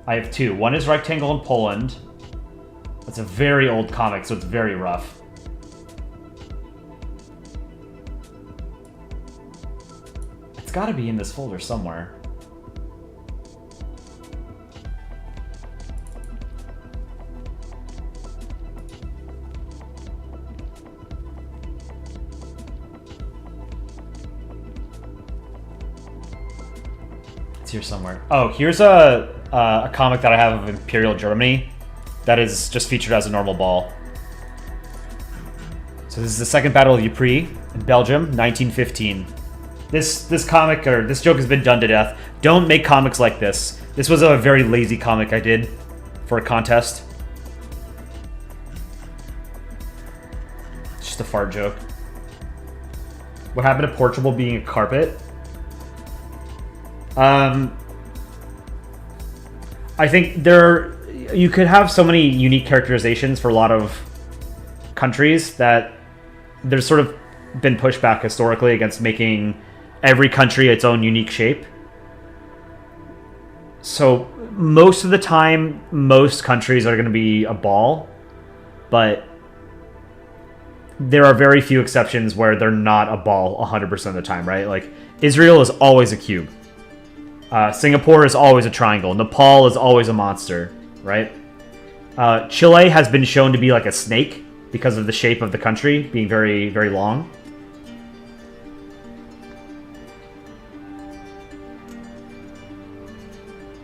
I have two. One is Rectangle in Poland. It's a very old comic, so it's very rough. It's got to be in this folder somewhere. It's here somewhere. Oh, here's a comic that I have of Imperial Germany that is just featured as a normal ball. So this is the Second Battle of Ypres in Belgium, 1915. This comic, or this joke has been done to death. Don't make comics like this. This was a very lazy comic I did for a contest. It's just a fart joke. What happened to Portugal being a carpet? I think you could have so many unique characterizations for a lot of countries that there's sort of been pushback historically against making every country its own unique shape. So most of the time, most countries are going to be a ball, but there are very few exceptions where they're not a ball 100% of the time, right? Like, Israel is always a cube. Singapore is always a triangle. Nepal is always a monster, right? Chile has been shown to be like a snake because of the shape of the country being very, very long.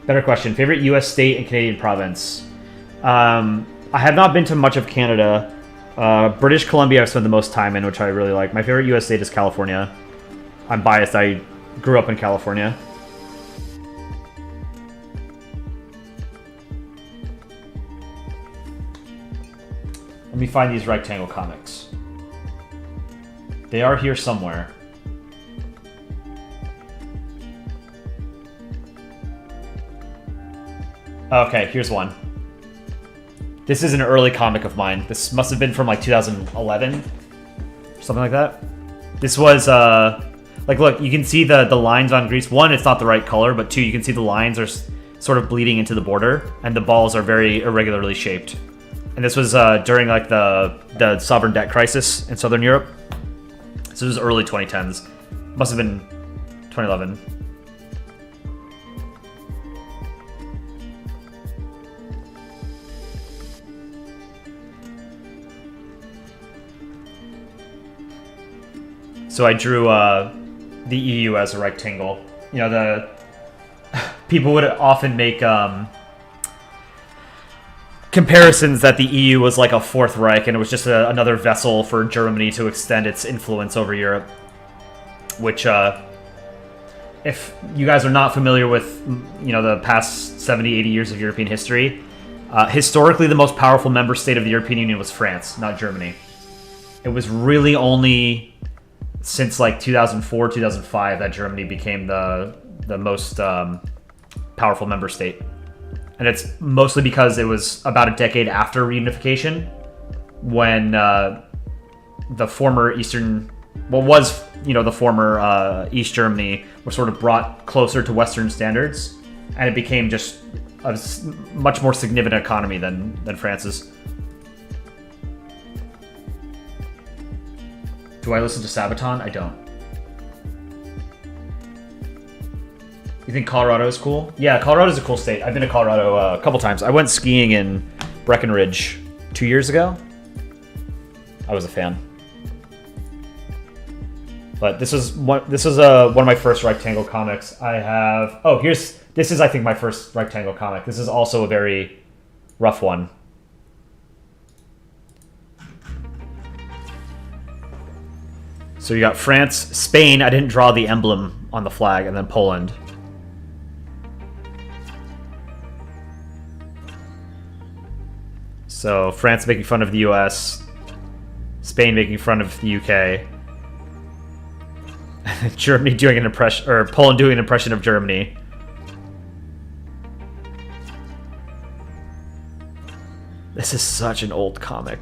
Better question. Favorite U.S. state and Canadian province? I have not been to much of Canada. British Columbia I've spent the most time in, which I really like. My favorite U.S. state is California. I'm biased. I grew up in California. Let me find these rectangle comics. They are here somewhere. Okay, here's one. This is an early comic of mine. This must have been from like 2011, something like that. This was like, look, you can see the lines on Greece. One, it's not the right color, but two, you can see the lines are sort of bleeding into the border, and the balls are very irregularly shaped. And this was during like the sovereign debt crisis in Southern Europe. So this was early 2010s. Must have been 2011. So I drew the EU as a rectangle. You know, the people would often make comparisons that the EU was like a Fourth Reich and it was just another vessel for Germany to extend its influence over Europe. Which, if you guys are not familiar with, you know, the past 70, 80 years of European history, historically the most powerful member state of the European Union was France, not Germany. It was really only since like 2004, 2005 that Germany became the most powerful member state. And it's mostly because it was about a decade after reunification when the former Eastern, the former East Germany was sort of brought closer to Western standards, and it became just a much more significant economy than France's. Do I listen to Sabaton? I don't. You think Colorado is cool? Yeah, Colorado's a cool state. I've been to Colorado a couple times. I went skiing in Breckenridge 2 years ago. I was a fan. But this is one of my first rectangle comics. I have. Oh, this is I think my first rectangle comic. This is also a very rough one. So you got France, Spain. I didn't draw the emblem on the flag, and then Poland. So France making fun of the US, Spain making fun of the UK, Germany doing an impression, or Poland doing an impression of Germany. This is such an old comic.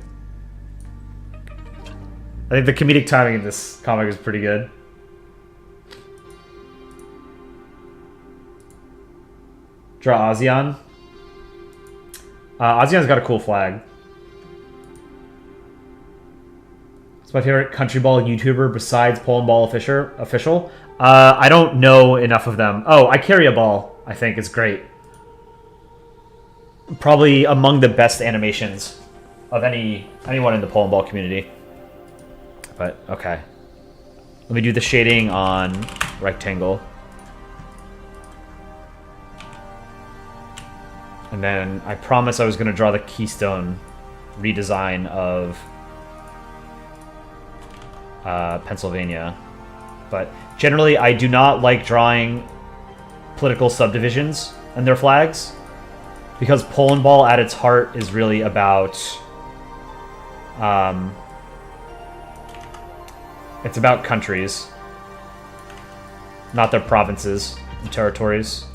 I think the comedic timing in this comic is pretty good. Draw ASEAN. ASEAN's got a cool flag. It's my favorite country ball YouTuber besides Polandball official. I don't know enough of them. Oh, I carry a ball. I think it's great. Probably among the best animations of anyone in the Polandball community. But okay, let me do the shading on rectangle. And then I promised I was going to draw the Keystone redesign of Pennsylvania. But generally, I do not like drawing political subdivisions and their flags, because Polandball at its heart is really about... it's about countries, not their provinces and territories.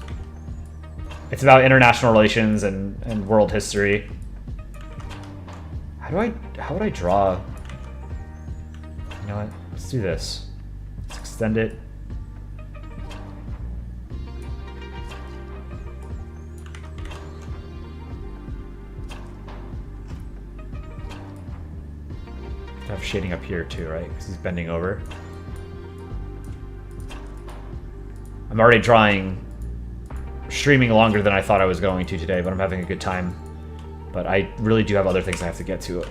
It's about international relations and world history. How would I draw? You know what? Let's do this. Let's extend it. I have shading up here too, right? Because he's bending over. I'm already streaming longer than I thought I was going to today, but I'm having a good time. But I really do have other things I have to get to,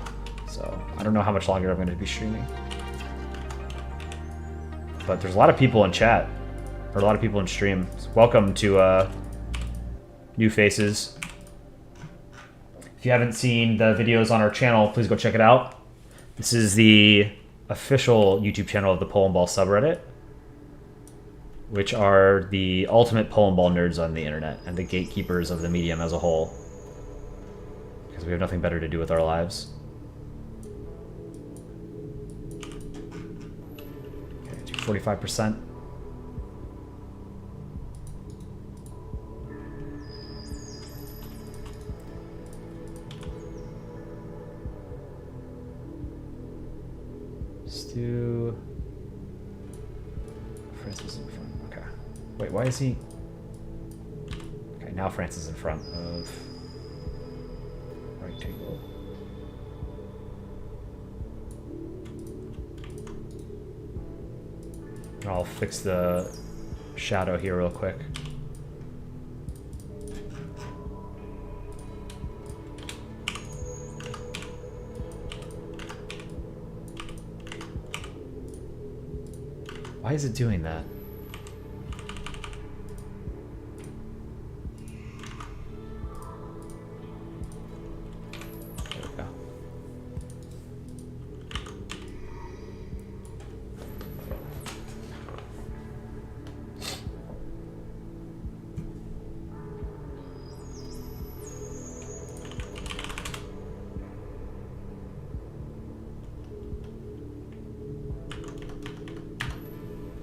so I don't know how much longer I'm going to be streaming. But there's a lot of people in chat, or a lot of people in stream. So welcome to new faces. If you haven't seen the videos on our channel, please go check it out. This is the official YouTube channel of the Polandball subreddit, which are the ultimate Polandball nerds on the internet and the gatekeepers of the medium as a whole, because we have nothing better to do with our lives. Okay, do 45%. Let's do... Francis in front. Okay. Wait, why is he... Okay, now Francis is in front of... rectangle. I'll fix the shadow here real quick. Why is it doing that? There we go.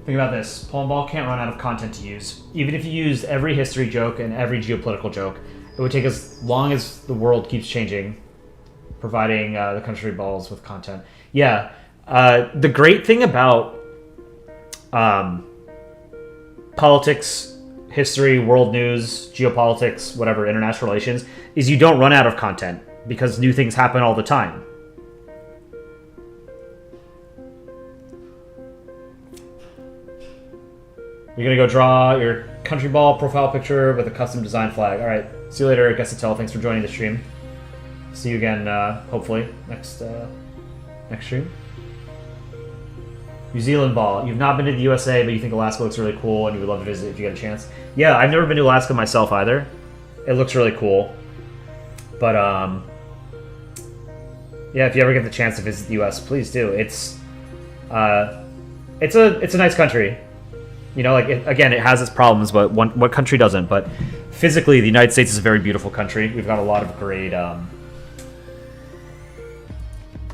Think about this. Polandball can't run out of content to use. Even if you used every history joke and every geopolitical joke, It would take as long as the world keeps changing, providing the country balls with content. Yeah. The great thing about politics, history, world news, geopolitics, whatever, international relations, is you don't run out of content because new things happen all the time. You're gonna go draw your country ball profile picture with a custom design flag. All right, see you later, Guestatel. Thanks for joining the stream. See you again, hopefully next stream. New Zealand ball. You've not been to the USA, but you think Alaska looks really cool, and you would love to visit if you get a chance. Yeah, I've never been to Alaska myself either. It looks really cool, but yeah, if you ever get the chance to visit the US, please do. It's a nice country. You know, like again, it has its problems, but what country doesn't? But physically, the United States is a very beautiful country. We've got a lot of great,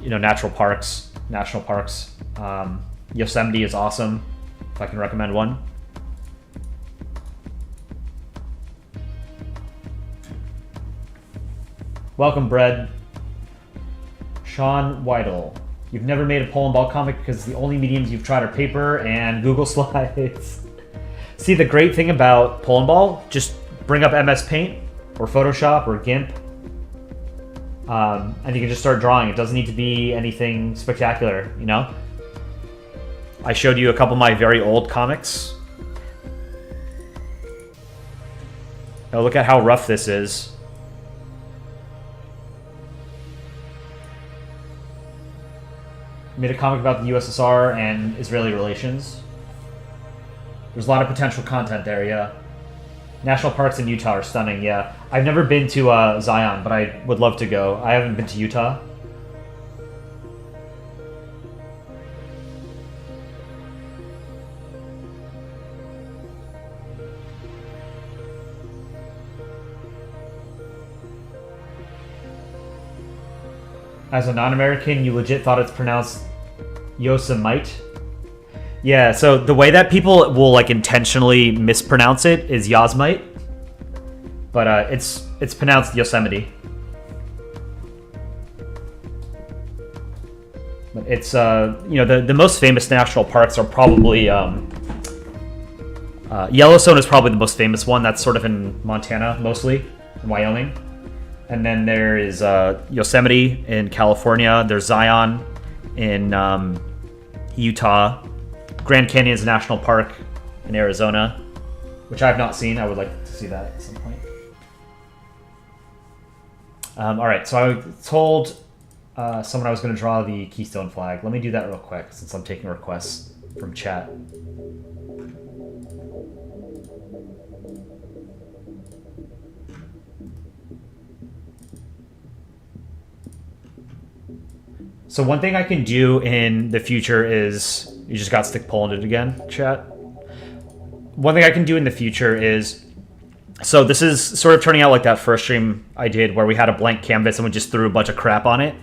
natural parks, national parks. Yosemite is awesome, if I can recommend one. Welcome, Bread. Sean Weidel. You've never made a Polandball comic because the only mediums you've tried are paper and Google Slides. See, the great thing about Polandball, just bring up MS Paint or Photoshop or GIMP, and you can just start drawing. It doesn't need to be anything spectacular, you know? I showed you a couple of my very old comics. Now look at how rough this is. Made a comic about the USSR and Israeli relations. There's a lot of potential content there, yeah. National parks in Utah are stunning, yeah. I've never been to Zion, but I would love to go. I haven't been to Utah. As a non-American, you legit thought it's pronounced Yosemite? Yeah, so the way that people will like intentionally mispronounce it is Yosemite, but it's pronounced Yosemite. But it's the most famous national parks are probably Yellowstone is probably the most famous one. That's sort of in Montana mostly, in Wyoming. And then there is Yosemite in California. There's Zion in Utah. Grand Canyon's a national park in Arizona, which I have not seen. I would like to see that at some point. All right, so I told someone I was going to draw the Keystone flag. Let me do that real quick since I'm taking requests from chat. So one thing I can do in the future is... You just got stick Poland it again, chat. One thing I can do in the future is... So this is sort of turning out like that first stream I did where we had a blank canvas and we just threw a bunch of crap on it.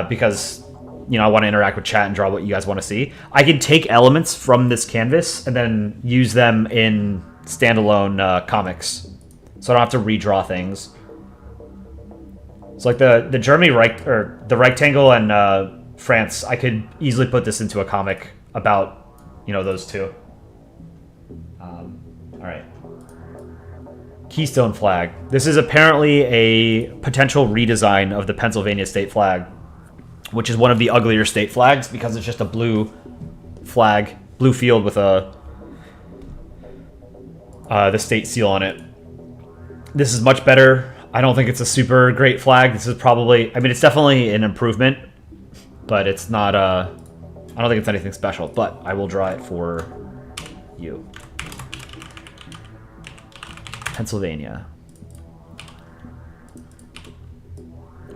Because, I want to interact with chat and draw what you guys want to see. I can take elements from this canvas and then use them in standalone comics. So I don't have to redraw things. So like the Germany the rectangle and France, I could easily put this into a comic about those two. All right. Keystone flag. This is apparently a potential redesign of the Pennsylvania state flag, which is one of the uglier state flags because it's just a blue flag, blue field with the state seal on it. This is much better. I don't think it's a super great flag. This is probably... it's definitely an improvement, but it's not... I don't think it's anything special, but I will draw it for you. Pennsylvania.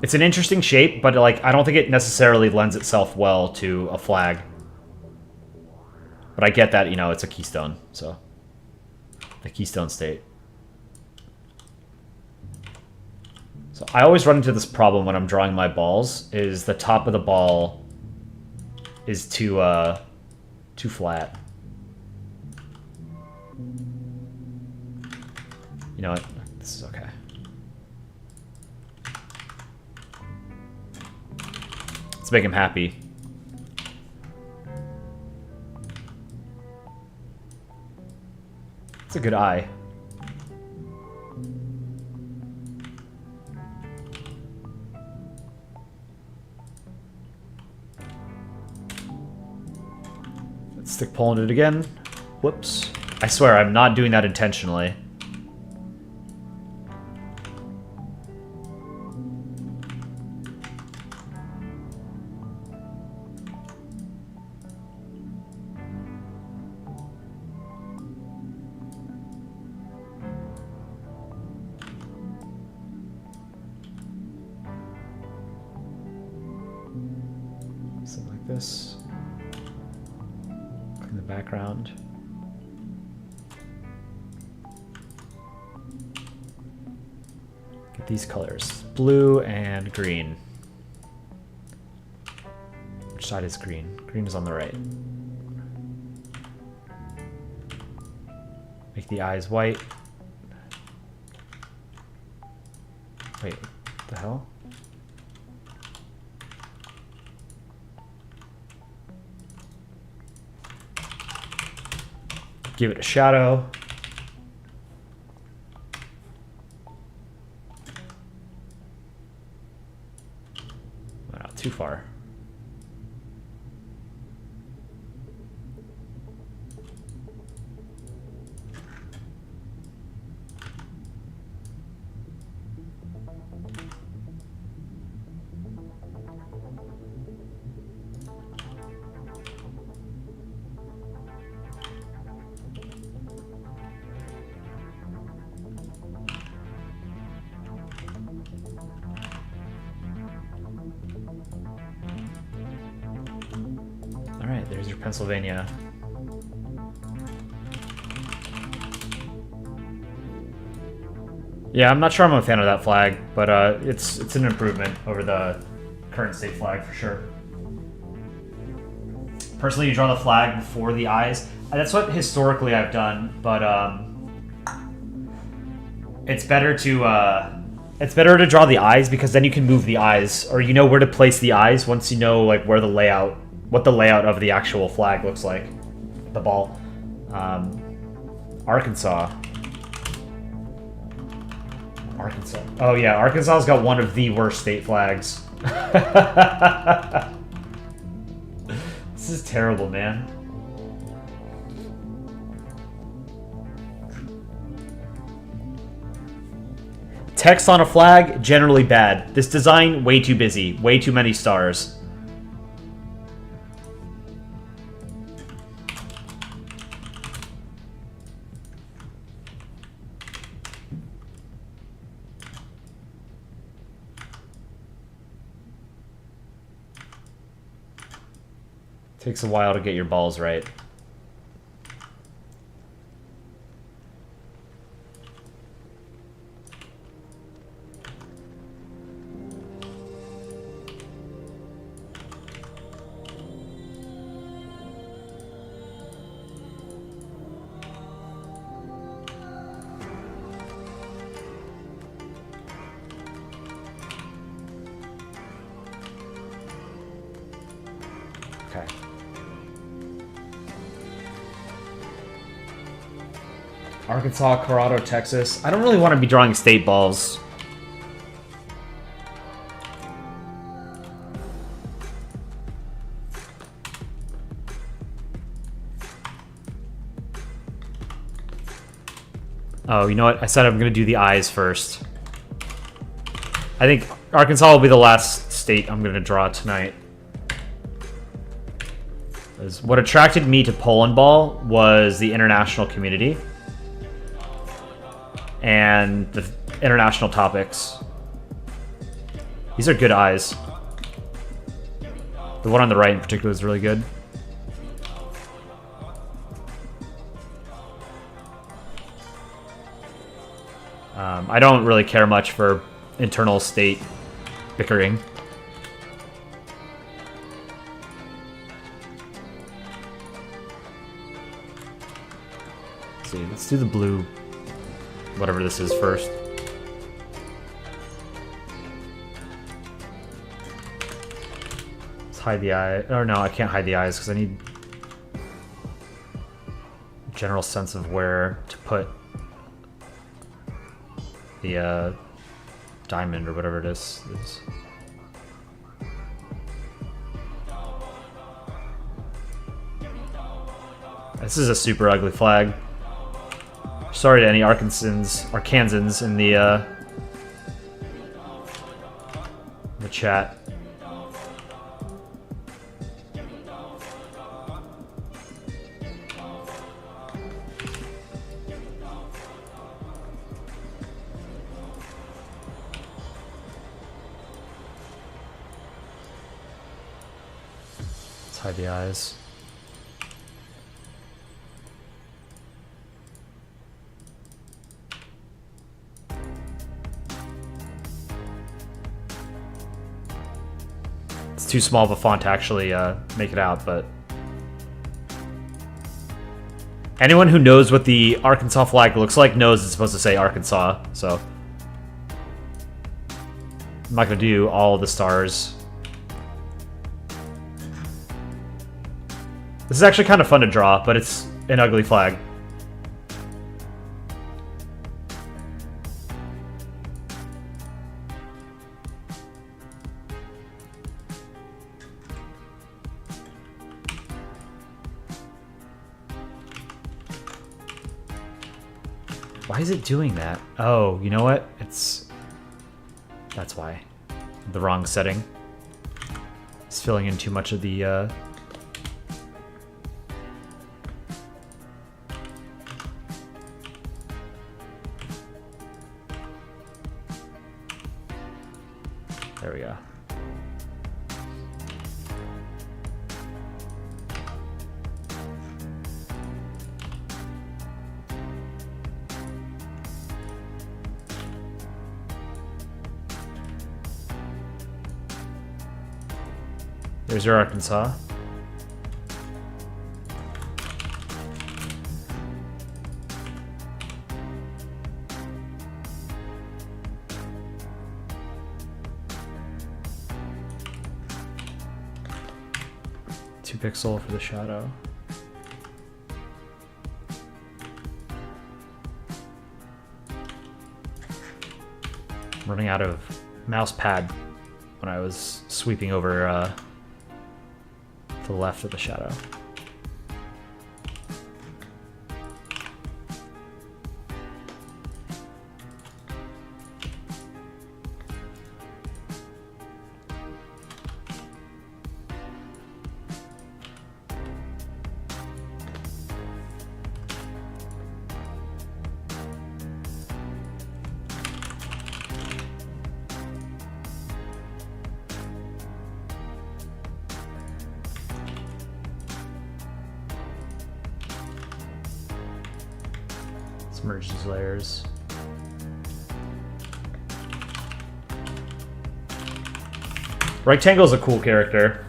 It's an interesting shape, but I don't think it necessarily lends itself well to a flag. But I get that, it's a keystone, so... The Keystone State. So I always run into this problem when I'm drawing my balls, is the top of the ball is too flat. You know what? This is okay. Let's make him happy. It's a good eye. Let's stick Poland it again. Whoops. I swear, I'm not doing that intentionally. Something like this. In the background. Get these colors. Blue and green. Which side is green? Green is on the right. Make the eyes white. Wait, what the hell? Give it a shadow. Not too far. Alright, there's your Pennsylvania. Yeah, I'm not sure I'm a fan of that flag, but it's an improvement over the current state flag for sure. Personally, you draw the flag before the eyes. That's what historically I've done, but it's better to draw the eyes because then you can move the eyes, or you know where to place the eyes once you know like where the layout. What the layout of the actual flag looks like. The ball. Arkansas. Oh yeah, Arkansas's got one of the worst state flags. This is terrible, man. Text on a flag, generally bad. This design, way too busy. Way too many stars. Takes a while to get your balls right. Okay. Arkansas, Colorado, Texas. I don't really want to be drawing state balls. Oh, you know what? I said I'm going to do the eyes first. I think Arkansas will be the last state I'm going to draw tonight. What attracted me to Polandball was the international community and the international topics. These are good eyes. The one on the right in particular is really good. I don't really care much for internal state bickering. Let's see, let's do the blue, whatever this is first. hide the eye. Or no, I can't hide the eyes because I need a general sense of where to put the diamond or whatever it is. This is a super ugly flag. Sorry to any Arkansans in the chat. Let's hide the eyes. Too small of a font to actually make it out, but anyone who knows what the Arkansas flag looks like knows it's supposed to say Arkansas, so I'm not going to do all the stars. This is actually kind of fun to draw, but it's an ugly flag. Why is it doing that? Oh, you know what? That's why. The wrong setting. It's filling in too much of the, There we go. There's your Arkansas. Two pixel for the shadow. I'm running out of mouse pad when I was sweeping over to the left of the shadow. Merge these layers. Rectangle is a cool character,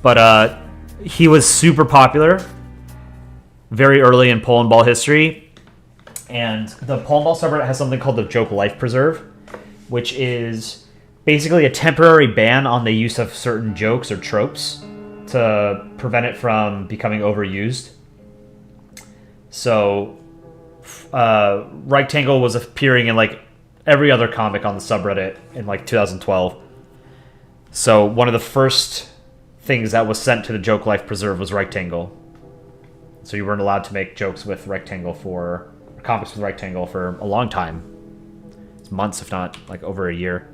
but he was super popular very early in Polandball history, and the Polandball subreddit has something called the Joke Life Preserve, which is basically a temporary ban on the use of certain jokes or tropes to prevent it from becoming overused. So Rectangle was appearing in like every other comic on the subreddit in like 2012. So one of the first things that was sent to the Joke Life Preserve was Rectangle. So you weren't allowed to make jokes with Rectangle or comics with Rectangle for a long time. It's months, if not like over a year.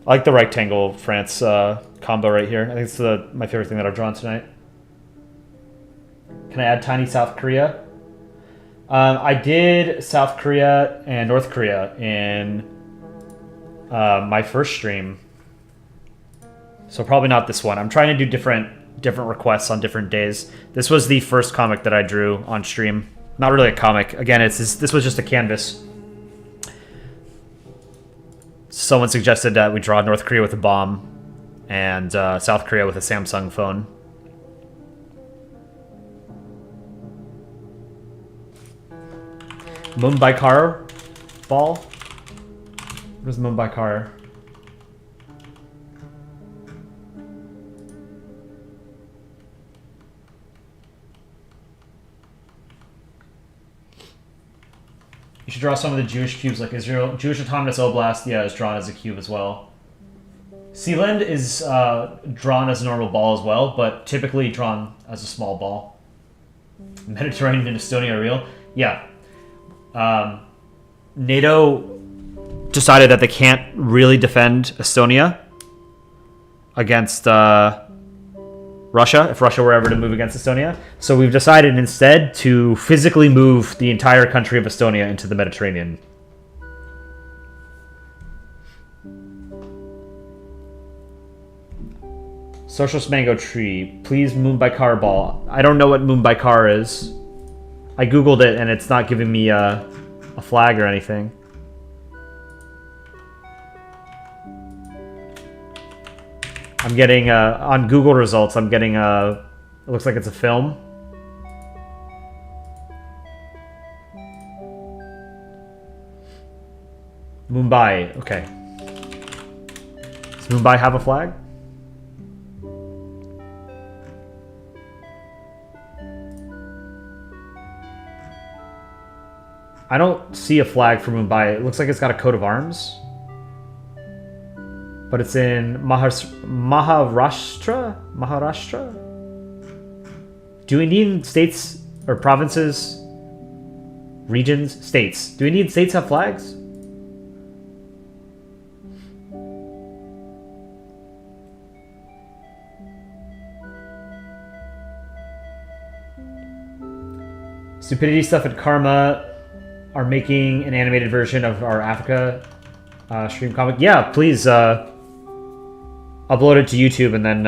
I like the Rectangle France combo right here. I think it's my favorite thing that I've drawn tonight. Can I add Tiny South Korea? I did South Korea and North Korea in my first stream. So probably not this one. I'm trying to do different requests on different days. This was the first comic that I drew on stream. Not really a comic. Again, this was just a canvas. Someone suggested that we draw North Korea with a bomb and South Korea with a Samsung phone. Mumbai ball? What is Mumbai? You should draw some of the Jewish cubes like Israel. Jewish Autonomous Oblast, yeah, is drawn as a cube as well. Sealand is drawn as a normal ball as well, but typically drawn as a small ball. Mediterranean and Estonia are real? Yeah. NATO decided that they can't really defend Estonia against Russia, if Russia were ever to move against Estonia. So we've decided instead to physically move the entire country of Estonia into the Mediterranean. Socialist Mango Tree. Please Mumbai ball. I don't know what Mumbai is. I googled it and it's not giving me a flag or anything. I'm getting, on Google results, I'm getting it looks like it's a film. Mumbai, okay. Does Mumbai have a flag? I don't see a flag for Mumbai. It looks like it's got a coat of arms. But it's in Maharashtra? Do Indian states or provinces, regions, states? Do Indian states have flags? Stupidity Stuff and Karma are making an animated version of our Africa stream comic. Yeah, please upload it to YouTube, and then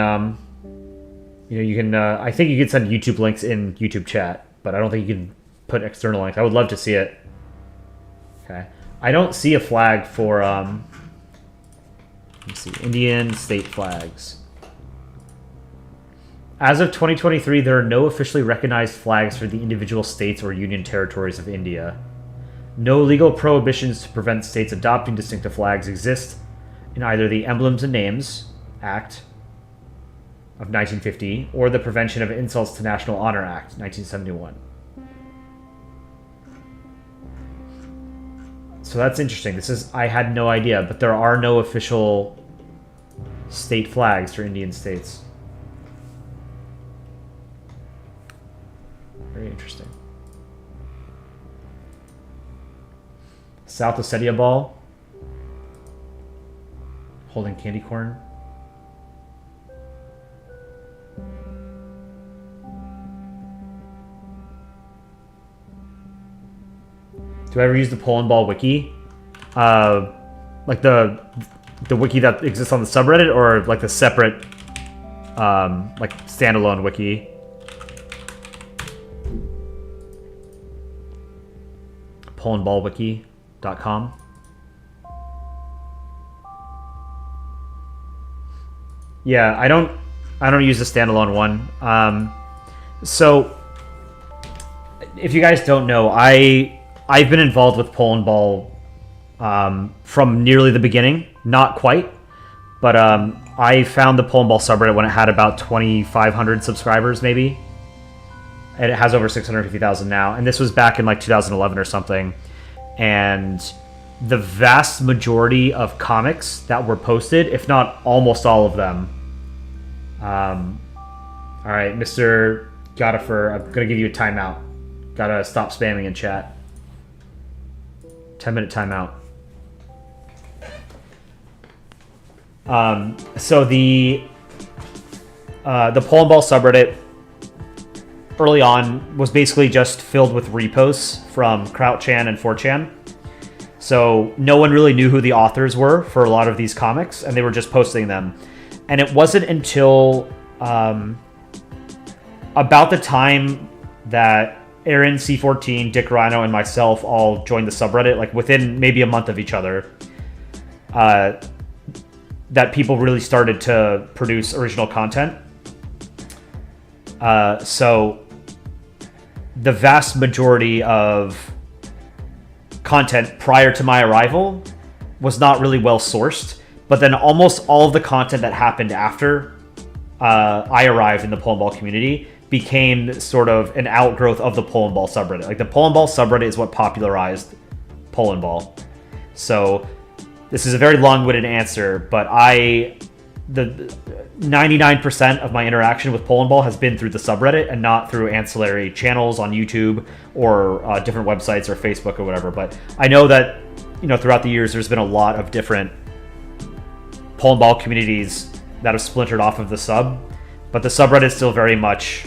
you can. I think you can send YouTube links in YouTube chat, but I don't think you can put external links. I would love to see it. Okay, I don't see a flag for. Let me see, Indian state flags. As of 2023, there are no officially recognized flags for the individual states or union territories of India. No legal prohibitions to prevent states adopting distinctive flags exist in either the Emblems and Names Act of 1950 or the Prevention of Insults to National Honor Act, 1971. So that's interesting. I had no idea, but there are no official state flags for Indian states. Very interesting. South Ossetia ball. Holding candy corn. Do I ever use the Polandball wiki? Like the wiki that exists on the subreddit, or like the separate like standalone wiki? Polandballwiki.com. Yeah, I don't use the standalone one. So if you guys don't know, I've been involved with Polandball from nearly the beginning. Not quite, but I found the Polandball subreddit when it had about 2,500 subscribers, maybe. And it has over 650,000 now. And this was back in like 2011 or something. And the vast majority of comics that were posted, if not almost all of them. All right, Mr. Goddifer, I'm going to give you a timeout. Gotta stop spamming in chat. 10-minute timeout. So the Polandball subreddit early on was basically just filled with reposts from Krautchan and 4chan. So no one really knew who the authors were for a lot of these comics, and they were just posting them. And it wasn't until about the time that Aaron, C14, Dick Rhino, and myself all joined the subreddit, like within maybe a month of each other, that people really started to produce original content. So the vast majority of content prior to my arrival was not really well sourced, but then almost all of the content that happened after I arrived in the Polandball community became sort of an outgrowth of the Polandball subreddit. Like the Polandball subreddit is what popularized Polandball. So this is a very long-winded answer, but the 99% of my interaction with Polandball has been through the subreddit and not through ancillary channels on YouTube or different websites or Facebook or whatever. But I know that, you know, throughout the years, there's been a lot of different Polandball communities that have splintered off of the sub, but the subreddit is still very much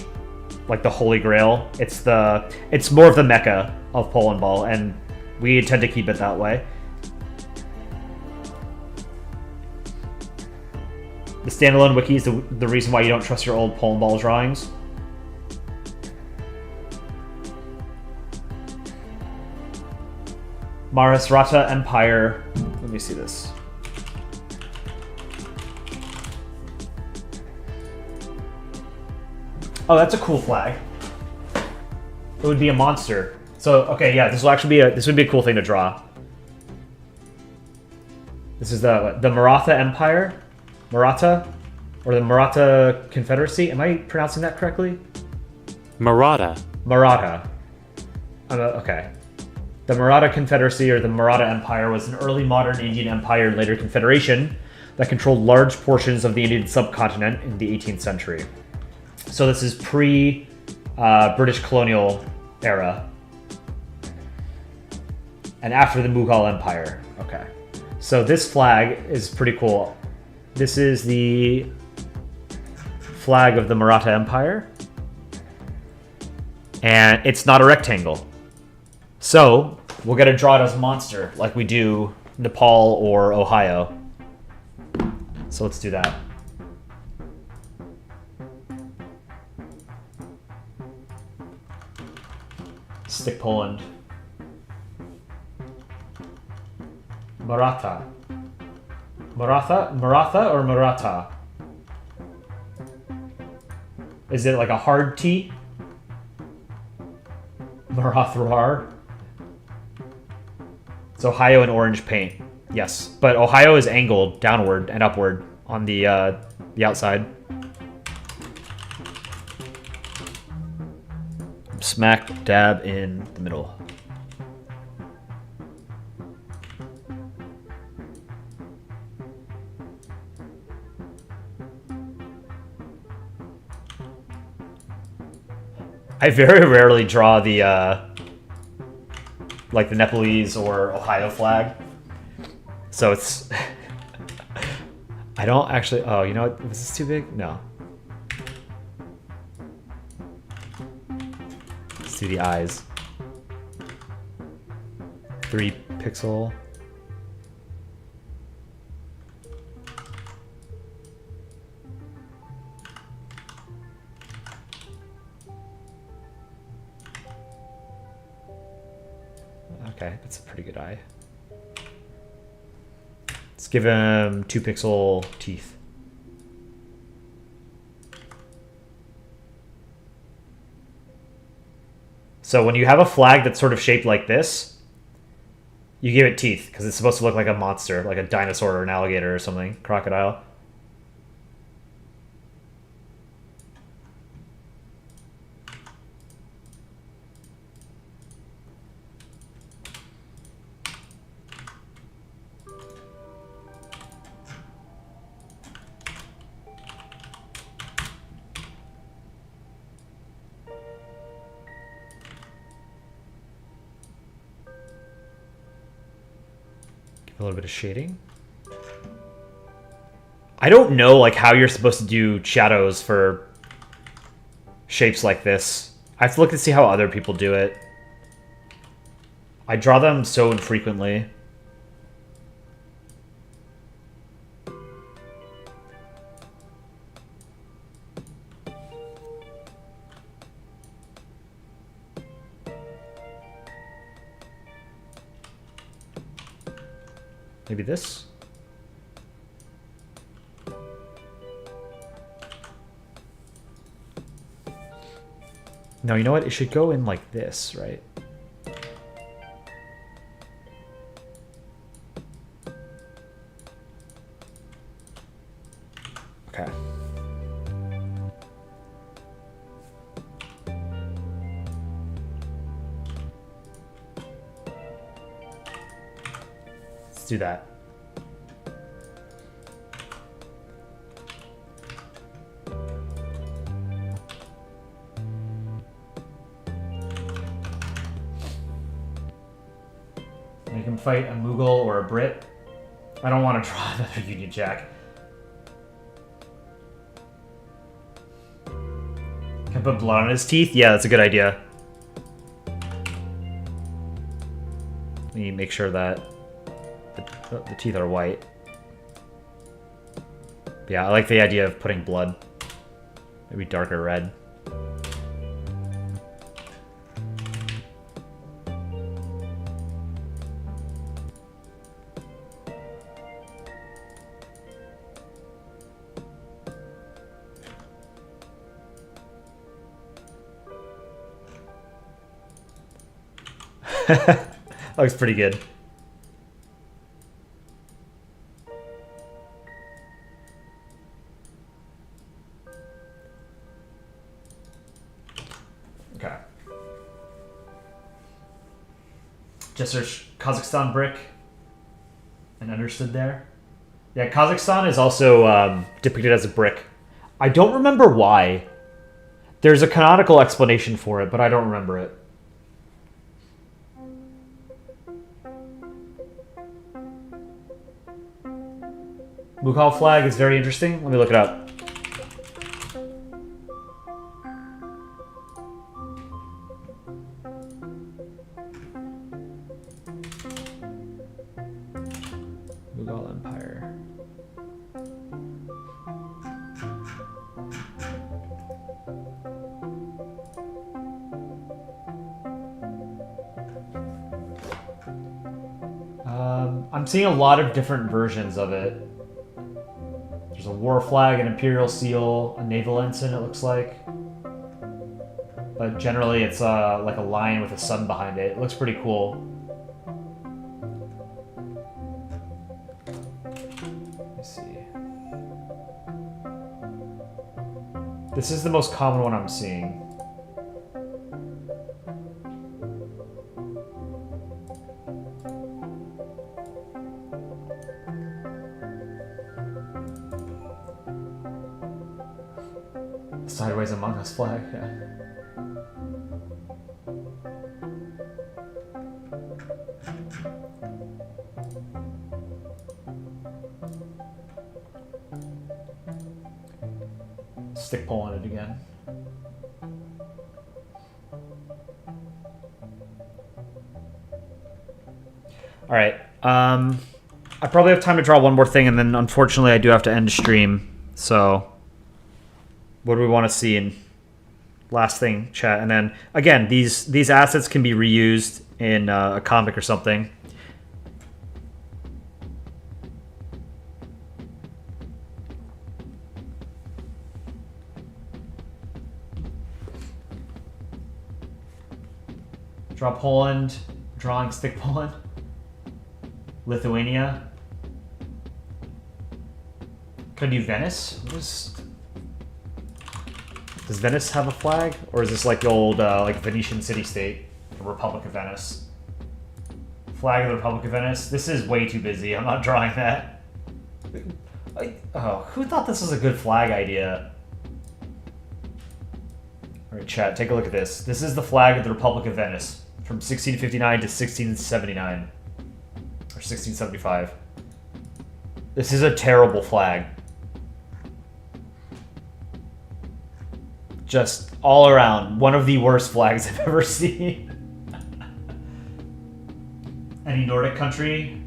like the holy grail. It's more of the mecca of Polandball, and we intend to keep it that way. The standalone wiki is the reason why you don't trust your old Polandball drawings. Maharashtra Empire. Let me see this. Oh, that's a cool flag. It would be a monster. So, okay, yeah, this would be a cool thing to draw. This is the Maratha Empire. Maratha? Or the Maratha Confederacy? Am I pronouncing that correctly? Maratha. Maratha. Okay. The Maratha Confederacy, or the Maratha Empire, was an early modern Indian empire and later confederation that controlled large portions of the Indian subcontinent in the 18th century. So this is pre-British colonial era. And after the Mughal Empire. Okay. So this flag is pretty cool. This is the flag of the Maratha Empire. And it's not a rectangle. So we're going to draw it as a monster like we do Nepal or Ohio. So let's do that. Stick Poland. Maratha. Maratha? Maratha or Maratha? Is it like a hard T? Marathrar? It's Ohio in orange paint. Yes, but Ohio is angled downward and upward on the outside. Smack dab in the middle. I very rarely draw the like the Nepalese or Ohio flag, so it's I don't actually. Oh, you know what? Was this too big? No. Let's do the eyes. 3 pixel. Okay, that's a pretty good eye. Let's give him 2 pixel teeth. So when you have a flag that's sort of shaped like this, you give it teeth because it's supposed to look like a monster, like a dinosaur or an alligator or something, crocodile. A little bit of shading. I don't know like how you're supposed to do shadows for shapes like this. I have to look to see how other people do it. I draw them so infrequently. Maybe this? No, you know what? It should go in like this, right? Okay. Let's do that. Make him fight a Mughal or a Brit. I don't want to draw another Union Jack. Can I put blood on his teeth? Yeah, that's a good idea. Let me make sure that the teeth are white. But yeah, I like the idea of putting blood. Maybe darker red. That looks pretty good. Okay. Just search Kazakhstan brick and understood there. Yeah, Kazakhstan is also depicted as a brick. I don't remember why. There's a canonical explanation for it, but I don't remember it. Mughal flag is very interesting. Let me look it up. Mughal Empire. I'm seeing a lot of different versions of it. There's a war flag, an imperial seal, a naval ensign, it looks like. But generally it's like a lion with a sun behind it. It looks pretty cool. Let me see. This is the most common one I'm seeing. Sideways Among Us flag, yeah. Stick Poland it again. All right. I probably have time to draw one more thing, and then unfortunately I do have to end stream. So, what do we want to see in last thing, chat? And then again, these assets can be reused in a comic or something. Draw Poland, drawing stick Poland. Lithuania. Could I do Venice? Does Venice have a flag? Or is this like the old like Venetian city-state? The Republic of Venice. Flag of the Republic of Venice. This is way too busy. I'm not drawing that. Who thought this was a good flag idea? Alright, chat, take a look at this. This is the flag of the Republic of Venice from 1659 to 1679. Or 1675. This is a terrible flag. Just all around, one of the worst flags I've ever seen. Any Nordic country?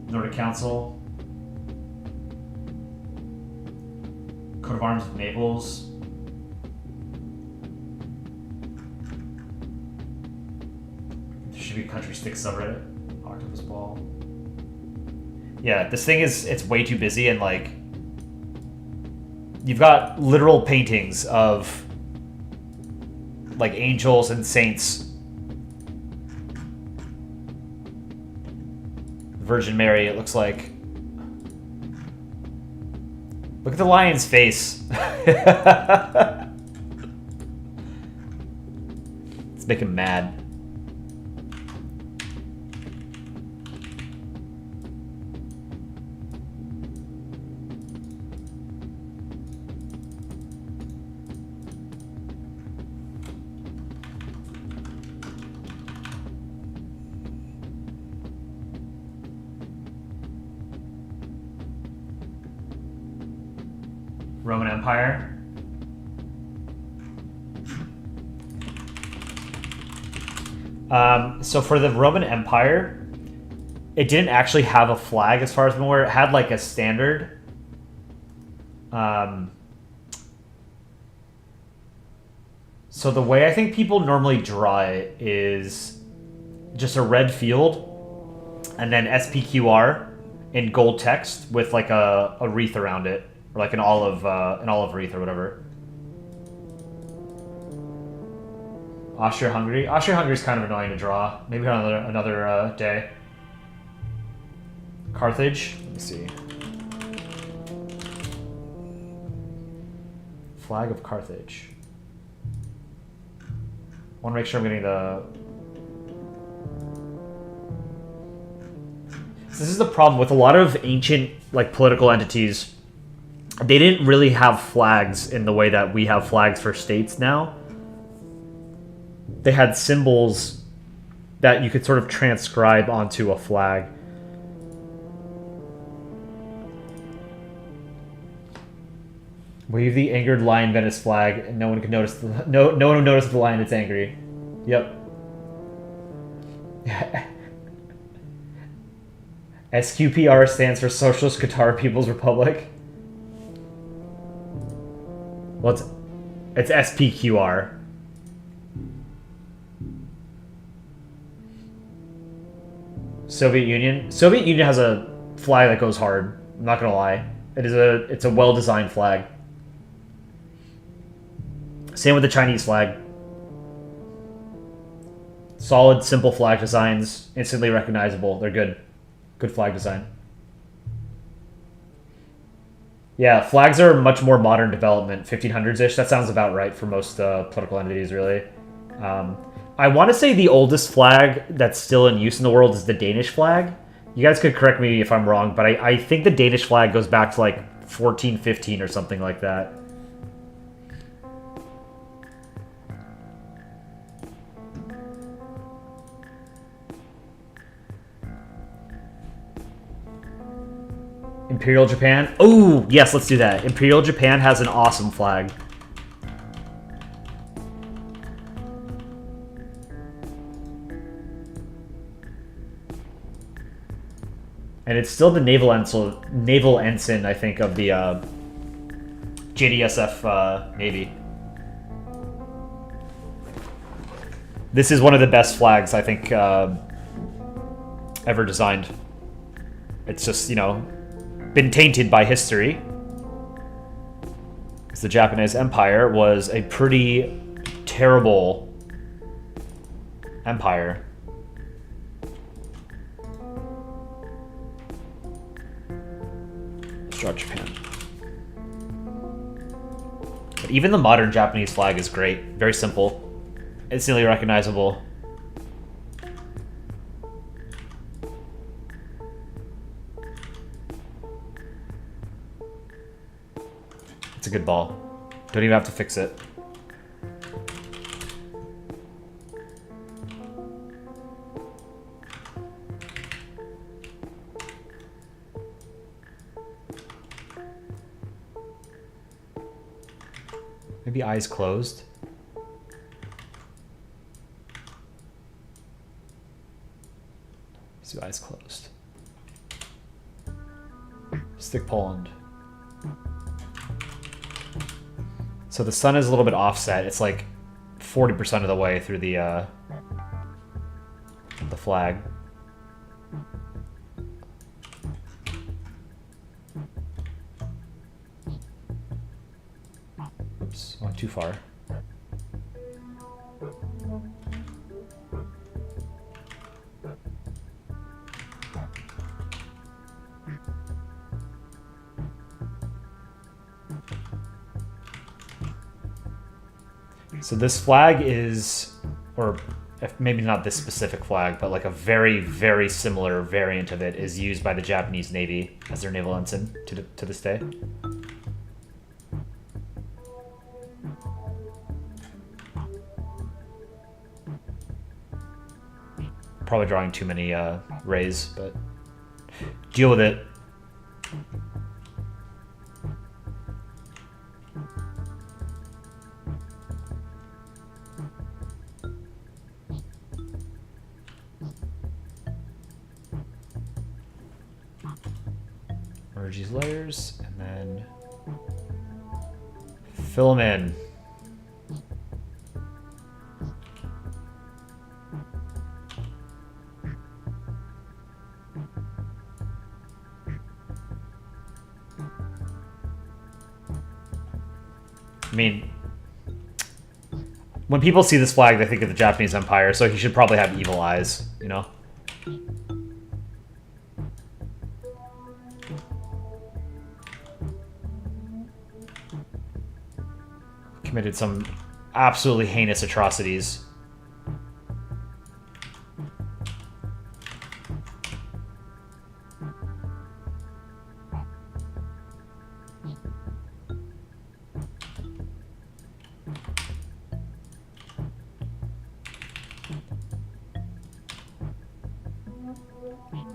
Nordic Council? Coat of Arms of Naples? There should be a country stick subreddit. Octopus Ball. Yeah, this thing it's way too busy, and like you've got literal paintings of like angels and saints. Virgin Mary, it looks like. Look at the lion's face. Let's make him mad. Roman Empire. So for the Roman Empire, it didn't actually have a flag as far as I'm aware. It had like a standard. So the way I think people normally draw it is just a red field and then SPQR in gold text with like a wreath around it. Or like an olive wreath or whatever. Austria-Hungary. Austria-Hungary is kind of annoying to draw. Maybe on another day. Carthage. Let me see. Flag of Carthage. I want to make sure I'm getting the... So this is the problem with a lot of ancient like political entities. They didn't really have flags in the way that we have flags for states now. They had symbols that you could sort of transcribe onto a flag. Wave the angered lion Venice flag, and no one can notice. No one will notice the lion that's angry. Yep. SQPR stands for Socialist Qatar People's Republic. Well, it's SPQR. Soviet Union. Soviet Union has a flag that goes hard. I'm not gonna lie. It's a well-designed flag. Same with the Chinese flag. Solid, simple flag designs, instantly recognizable. They're good. Good flag design. Yeah, flags are much more modern development, 1500s-ish. That sounds about right for most political entities, really. I want to say the oldest flag that's still in use in the world is the Danish flag. You guys could correct me if I'm wrong, but I think the Danish flag goes back to like 1415 or something like that. Imperial Japan? Oh, yes, let's do that. Imperial Japan has an awesome flag. And it's still the naval ensign, I think, of the JDSF Navy. This is one of the best flags, I think, ever designed. It's just, you know, been tainted by history. Because the Japanese Empire was a pretty terrible empire. Let's draw Japan. But even the modern Japanese flag is great. Very simple. Instantly recognizable. It's a good ball. Don't even have to fix it. Maybe eyes closed. Let's do eyes closed. Stick Poland. So the sun is a little bit offset. It's like 40% of the way through the flag. Oops, went too far. So this flag is, or maybe not this specific flag, but like a very, very similar variant of it is used by the Japanese Navy as their naval ensign to this day. Probably drawing too many rays, but deal with it. Merge these layers and then fill them in. I mean, when people see this flag, they think of the Japanese Empire, so he should probably have evil eyes, you know? Committed some absolutely heinous atrocities.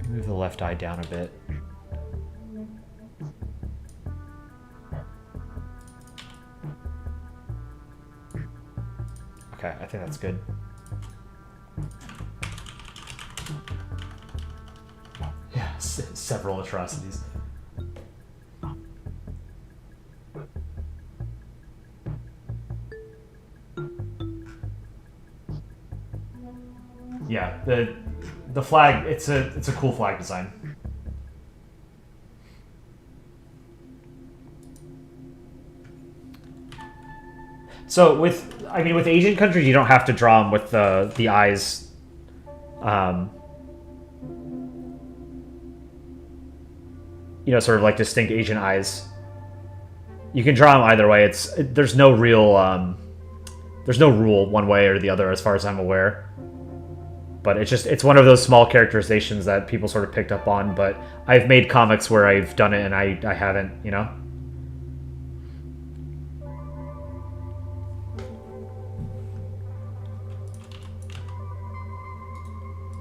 Move the left eye down a bit. Okay, I think that's good. Yeah, several atrocities. Yeah, the flag, it's a cool flag design. So with Asian countries, you don't have to draw them with the eyes. You know, sort of like distinct Asian eyes. You can draw them either way. There's no real there's no rule one way or the other as far as I'm aware. But it's one of those small characterizations that people sort of picked up on. But I've made comics where I've done it and I haven't, you know.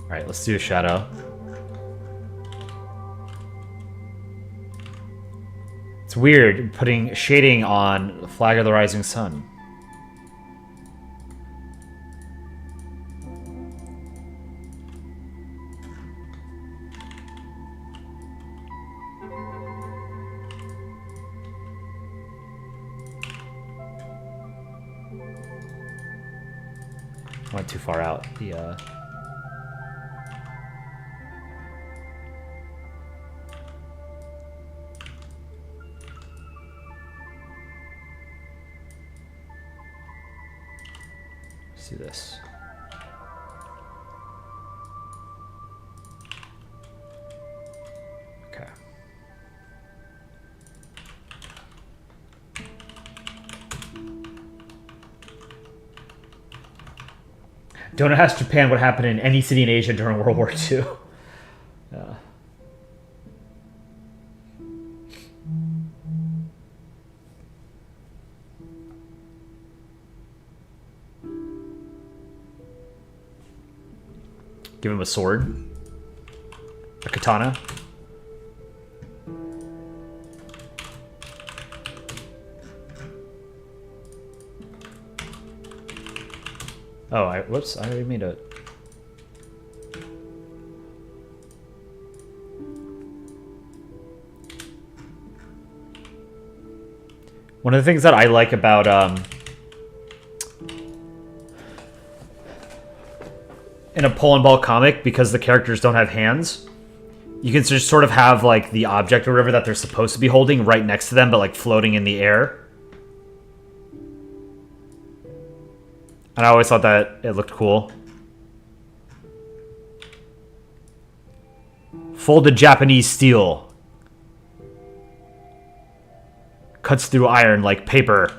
All right, let's do a shadow. It's weird putting shading on Flag of the Rising Sun. Went too far out. Let's do this. Okay. Don't ask Japan what happened in any city in Asia during World War II. Give him a sword. A katana. Oh, whoops, I already made it. One of the things that I like about in a Polandball comic, because the characters don't have hands, you can just sort of have like the object or whatever that they're supposed to be holding right next to them, but like floating in the air. And I always thought that it looked cool. Folded Japanese steel. Cuts through iron like paper.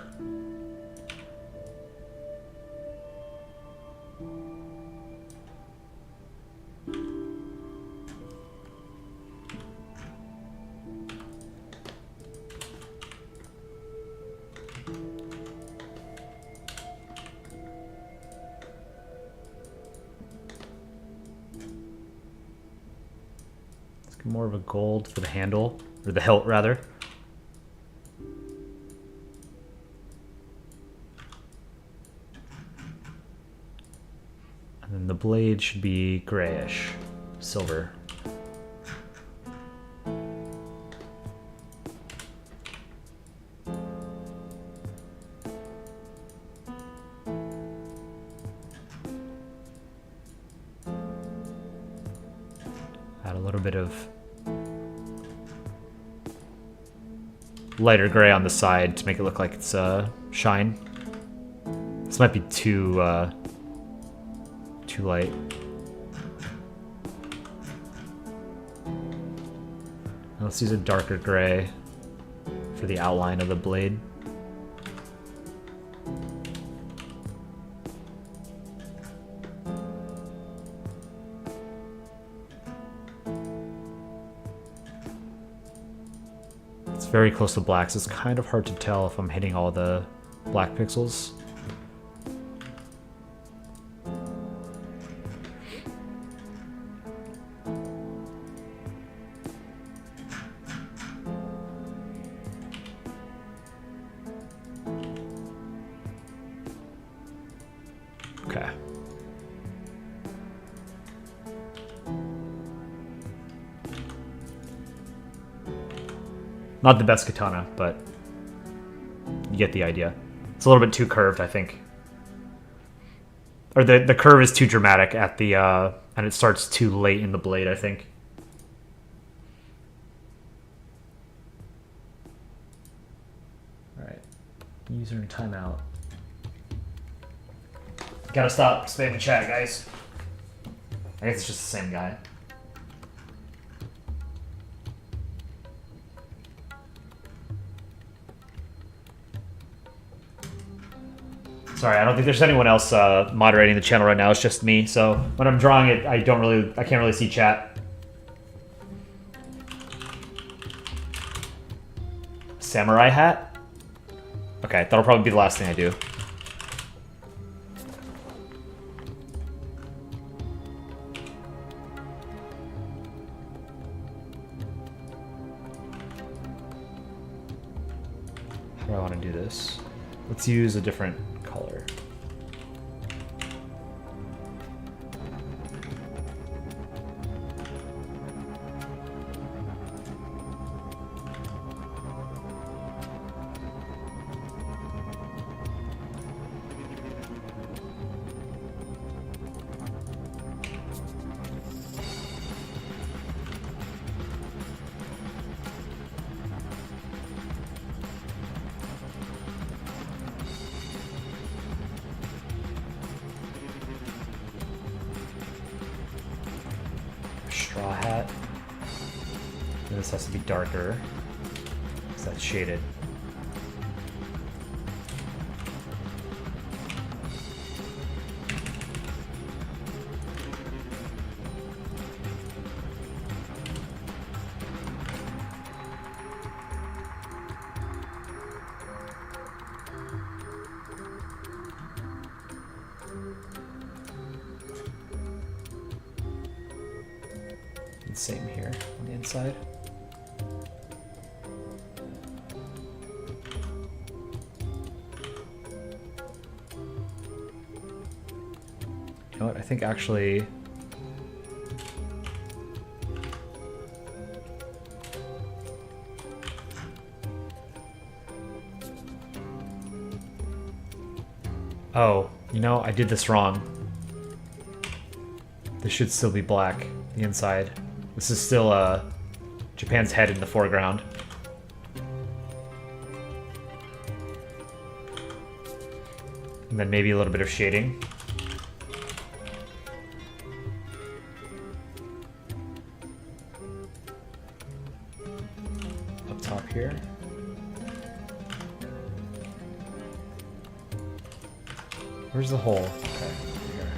Let's get more of a gold for the handle, or the hilt rather. And then the blade should be grayish, silver. Add a little bit of lighter gray on the side to make it look like it's shine. This might be too light. Let's use a darker gray for the outline of the blade. It's very close to black, so it's kind of hard to tell if I'm hitting all the black pixels. Okay. Not the best katana, but you get the idea. It's a little bit too curved, I think. Or the curve is too dramatic at the, and it starts too late in the blade, I think. Alright. User in timeout. Gotta stop spamming chat, guys. I guess it's just the same guy. Sorry, I don't think there's anyone else moderating the channel right now. It's just me. So when I'm drawing it, I can't really see chat. Samurai hat? Okay, that'll probably be the last thing I do. How do I want to do this? Let's use a different color. Straw hat. And this has to be darker, because that's shaded. Same here on the inside. You know what? I think actually oh, you know, I did this wrong. This should still be black, the inside. This is still Japan's head in the foreground. And then maybe a little bit of shading. Up top here. Where's the hole? Okay, here.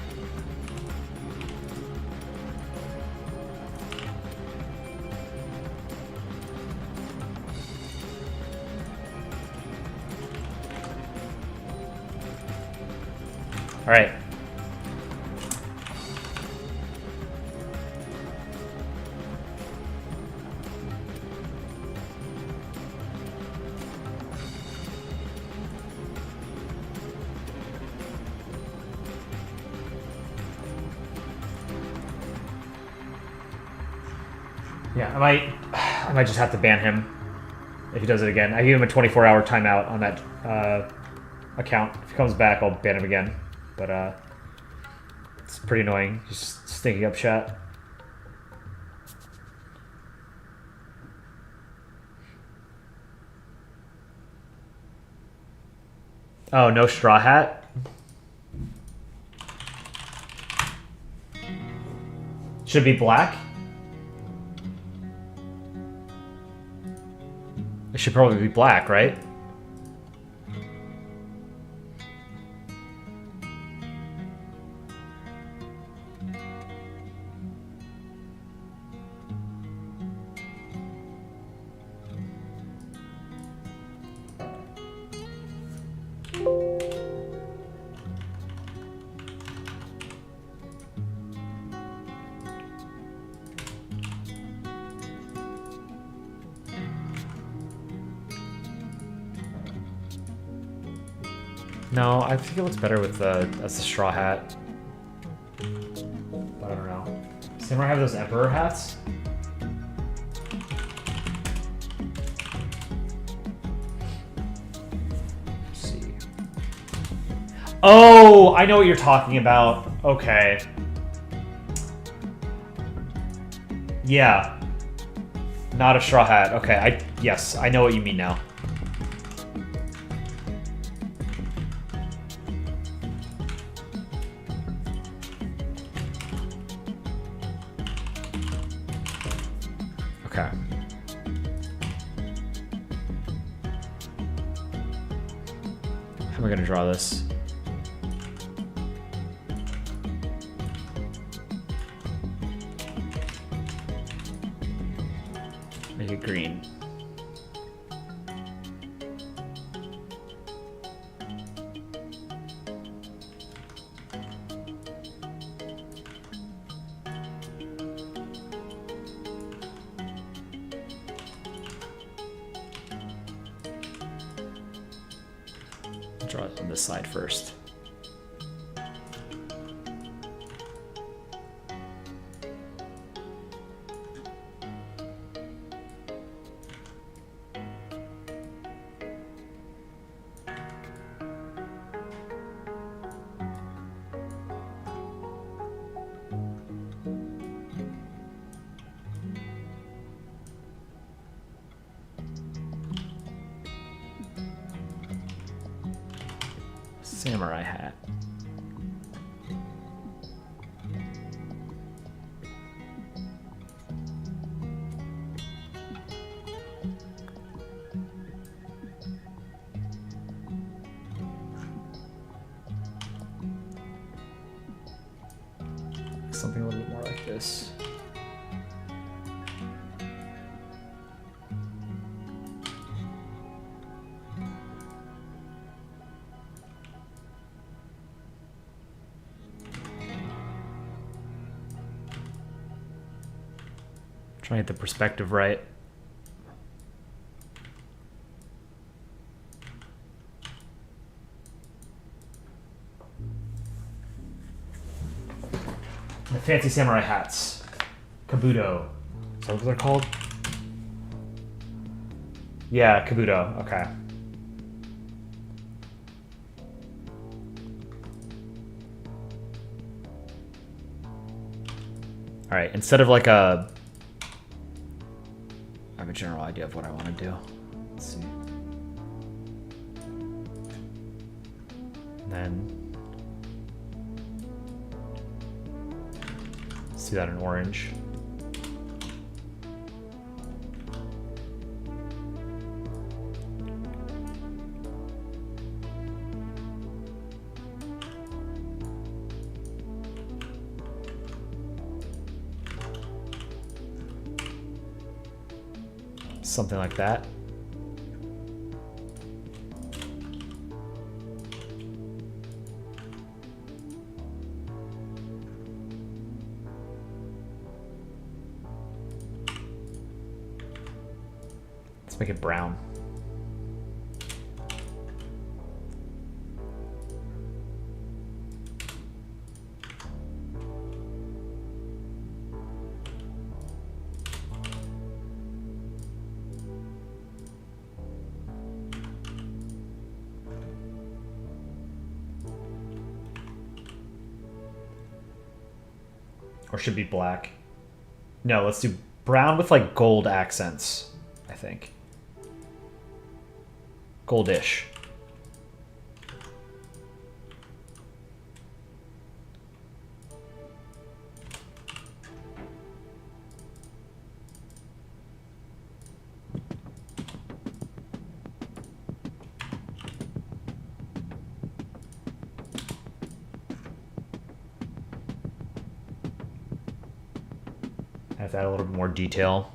All right. Yeah, I might just have to ban him if he does it again. I give him a 24-hour timeout on that account. If he comes back, I'll ban him again. But it's pretty annoying. He's just stinking up chat. Oh, no straw hat? Should it be black? It should probably be black, right? No, I think it looks better with as the straw hat. But I don't know. Samurai have those emperor hats? Let's see. Oh, I know what you're talking about. Okay. Yeah. Not a straw hat. Okay, yes, I know what you mean now. Okay. How am I gonna draw this? Make it green. Draw it on this side first. Samurai hat. Something a little bit more like this. Trying to get the perspective right. The fancy samurai hats. Kabuto. Is that what they're called? Yeah, Kabuto. Okay. Alright, instead of like a... I have a general idea of what I want to do. Let's see. And then... let's do that in orange. Something like that. Let's make it brown. Or should be black. No, let's do brown with like gold accents, I think. Goldish. I have to add a little bit more detail.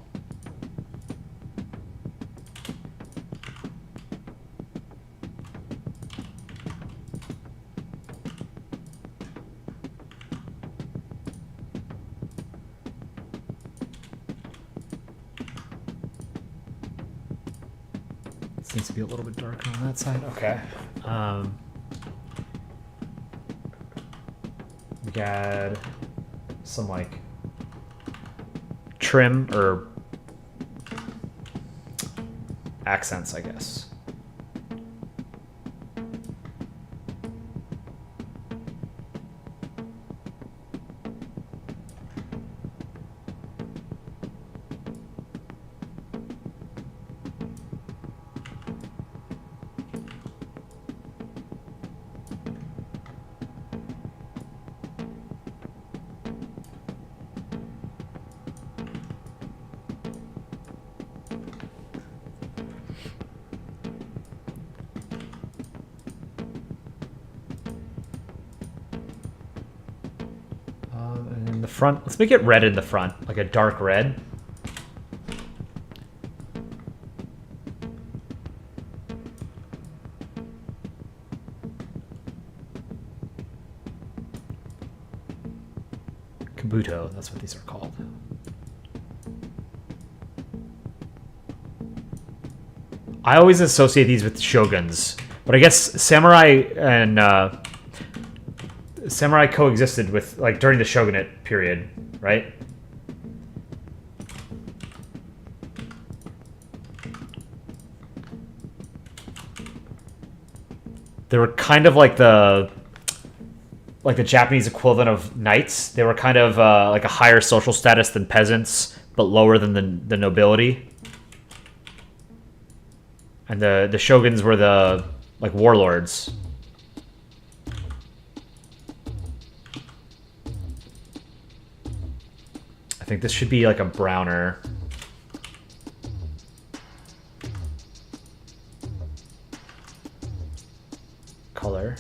This needs to be a little bit darker on that side. Okay. We got some like trim or accents, I guess. And in the front, let's make it red in the front, like a dark red. Kabuto, that's what these are called. I always associate these with shoguns, but I guess samurai and samurai coexisted with, like, during the shogunate period, right? They were kind of like the Japanese equivalent of knights. They were kind of like a higher social status than peasants, but lower than the nobility. And the shoguns were the, like, warlords. I think this should be like a browner color.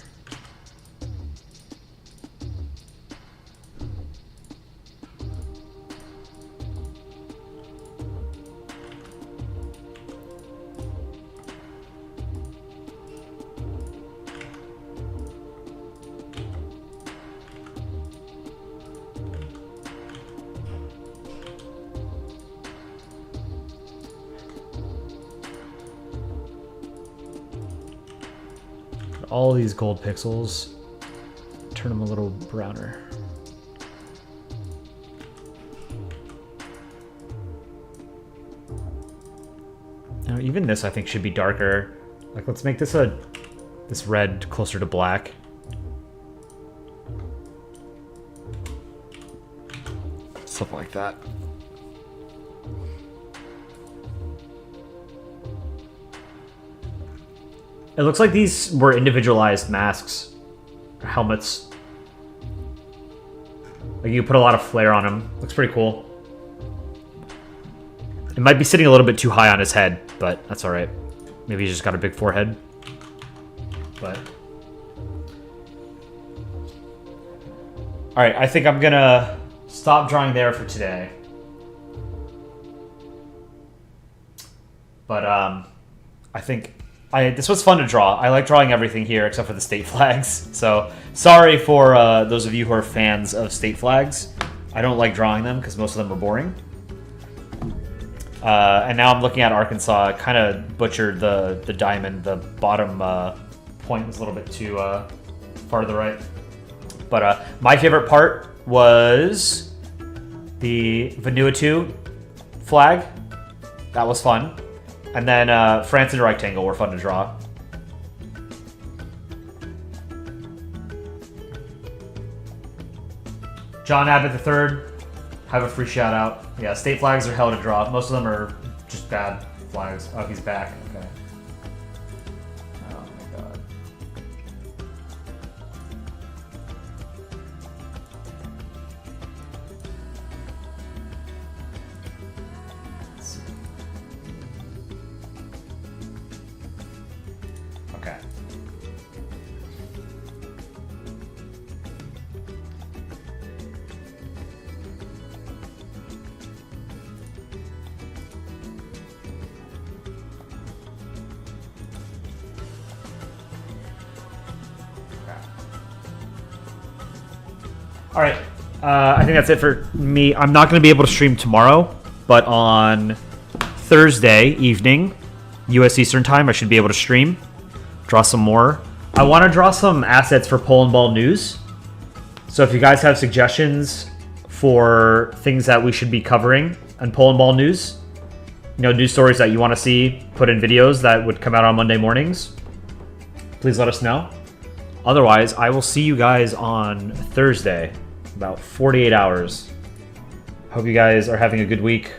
All these gold pixels, turn them a little browner. Now even this I think should be darker. Like, let's make this this red closer to black. Something like that. It looks like these were individualized masks, or helmets. Like, you put a lot of flair on them. Looks pretty cool. It might be sitting a little bit too high on his head, but that's alright. Maybe he's just got a big forehead. But alright, I think I'm gonna stop drawing there for today. But I think this was fun to draw. I like drawing everything here except for the state flags. So sorry for those of you who are fans of state flags. I don't like drawing them because most of them are boring. And now I'm looking at Arkansas. I kind of butchered the diamond. The bottom point was a little bit too far to the right. But my favorite part was the Vanuatu flag. That was fun. And then France and rectangle were fun to draw. John Abbott III, have a free shout out. Yeah, state flags are hell to draw. Most of them are just bad flags. Oh, he's back. Okay. Oh my god. Let's see. Okay. All right, I think that's it for me. I'm not going to be able to stream tomorrow, but on Thursday evening, U.S. Eastern Time, I should be able to stream, draw some more. I want to draw some assets for Polandball news. So if you guys have suggestions for things that we should be covering on Polandball news, news stories that you want to see put in videos that would come out on Monday mornings, please let us know. Otherwise, I will see you guys on Thursday, about 48 hours. Hope you guys are having a good week.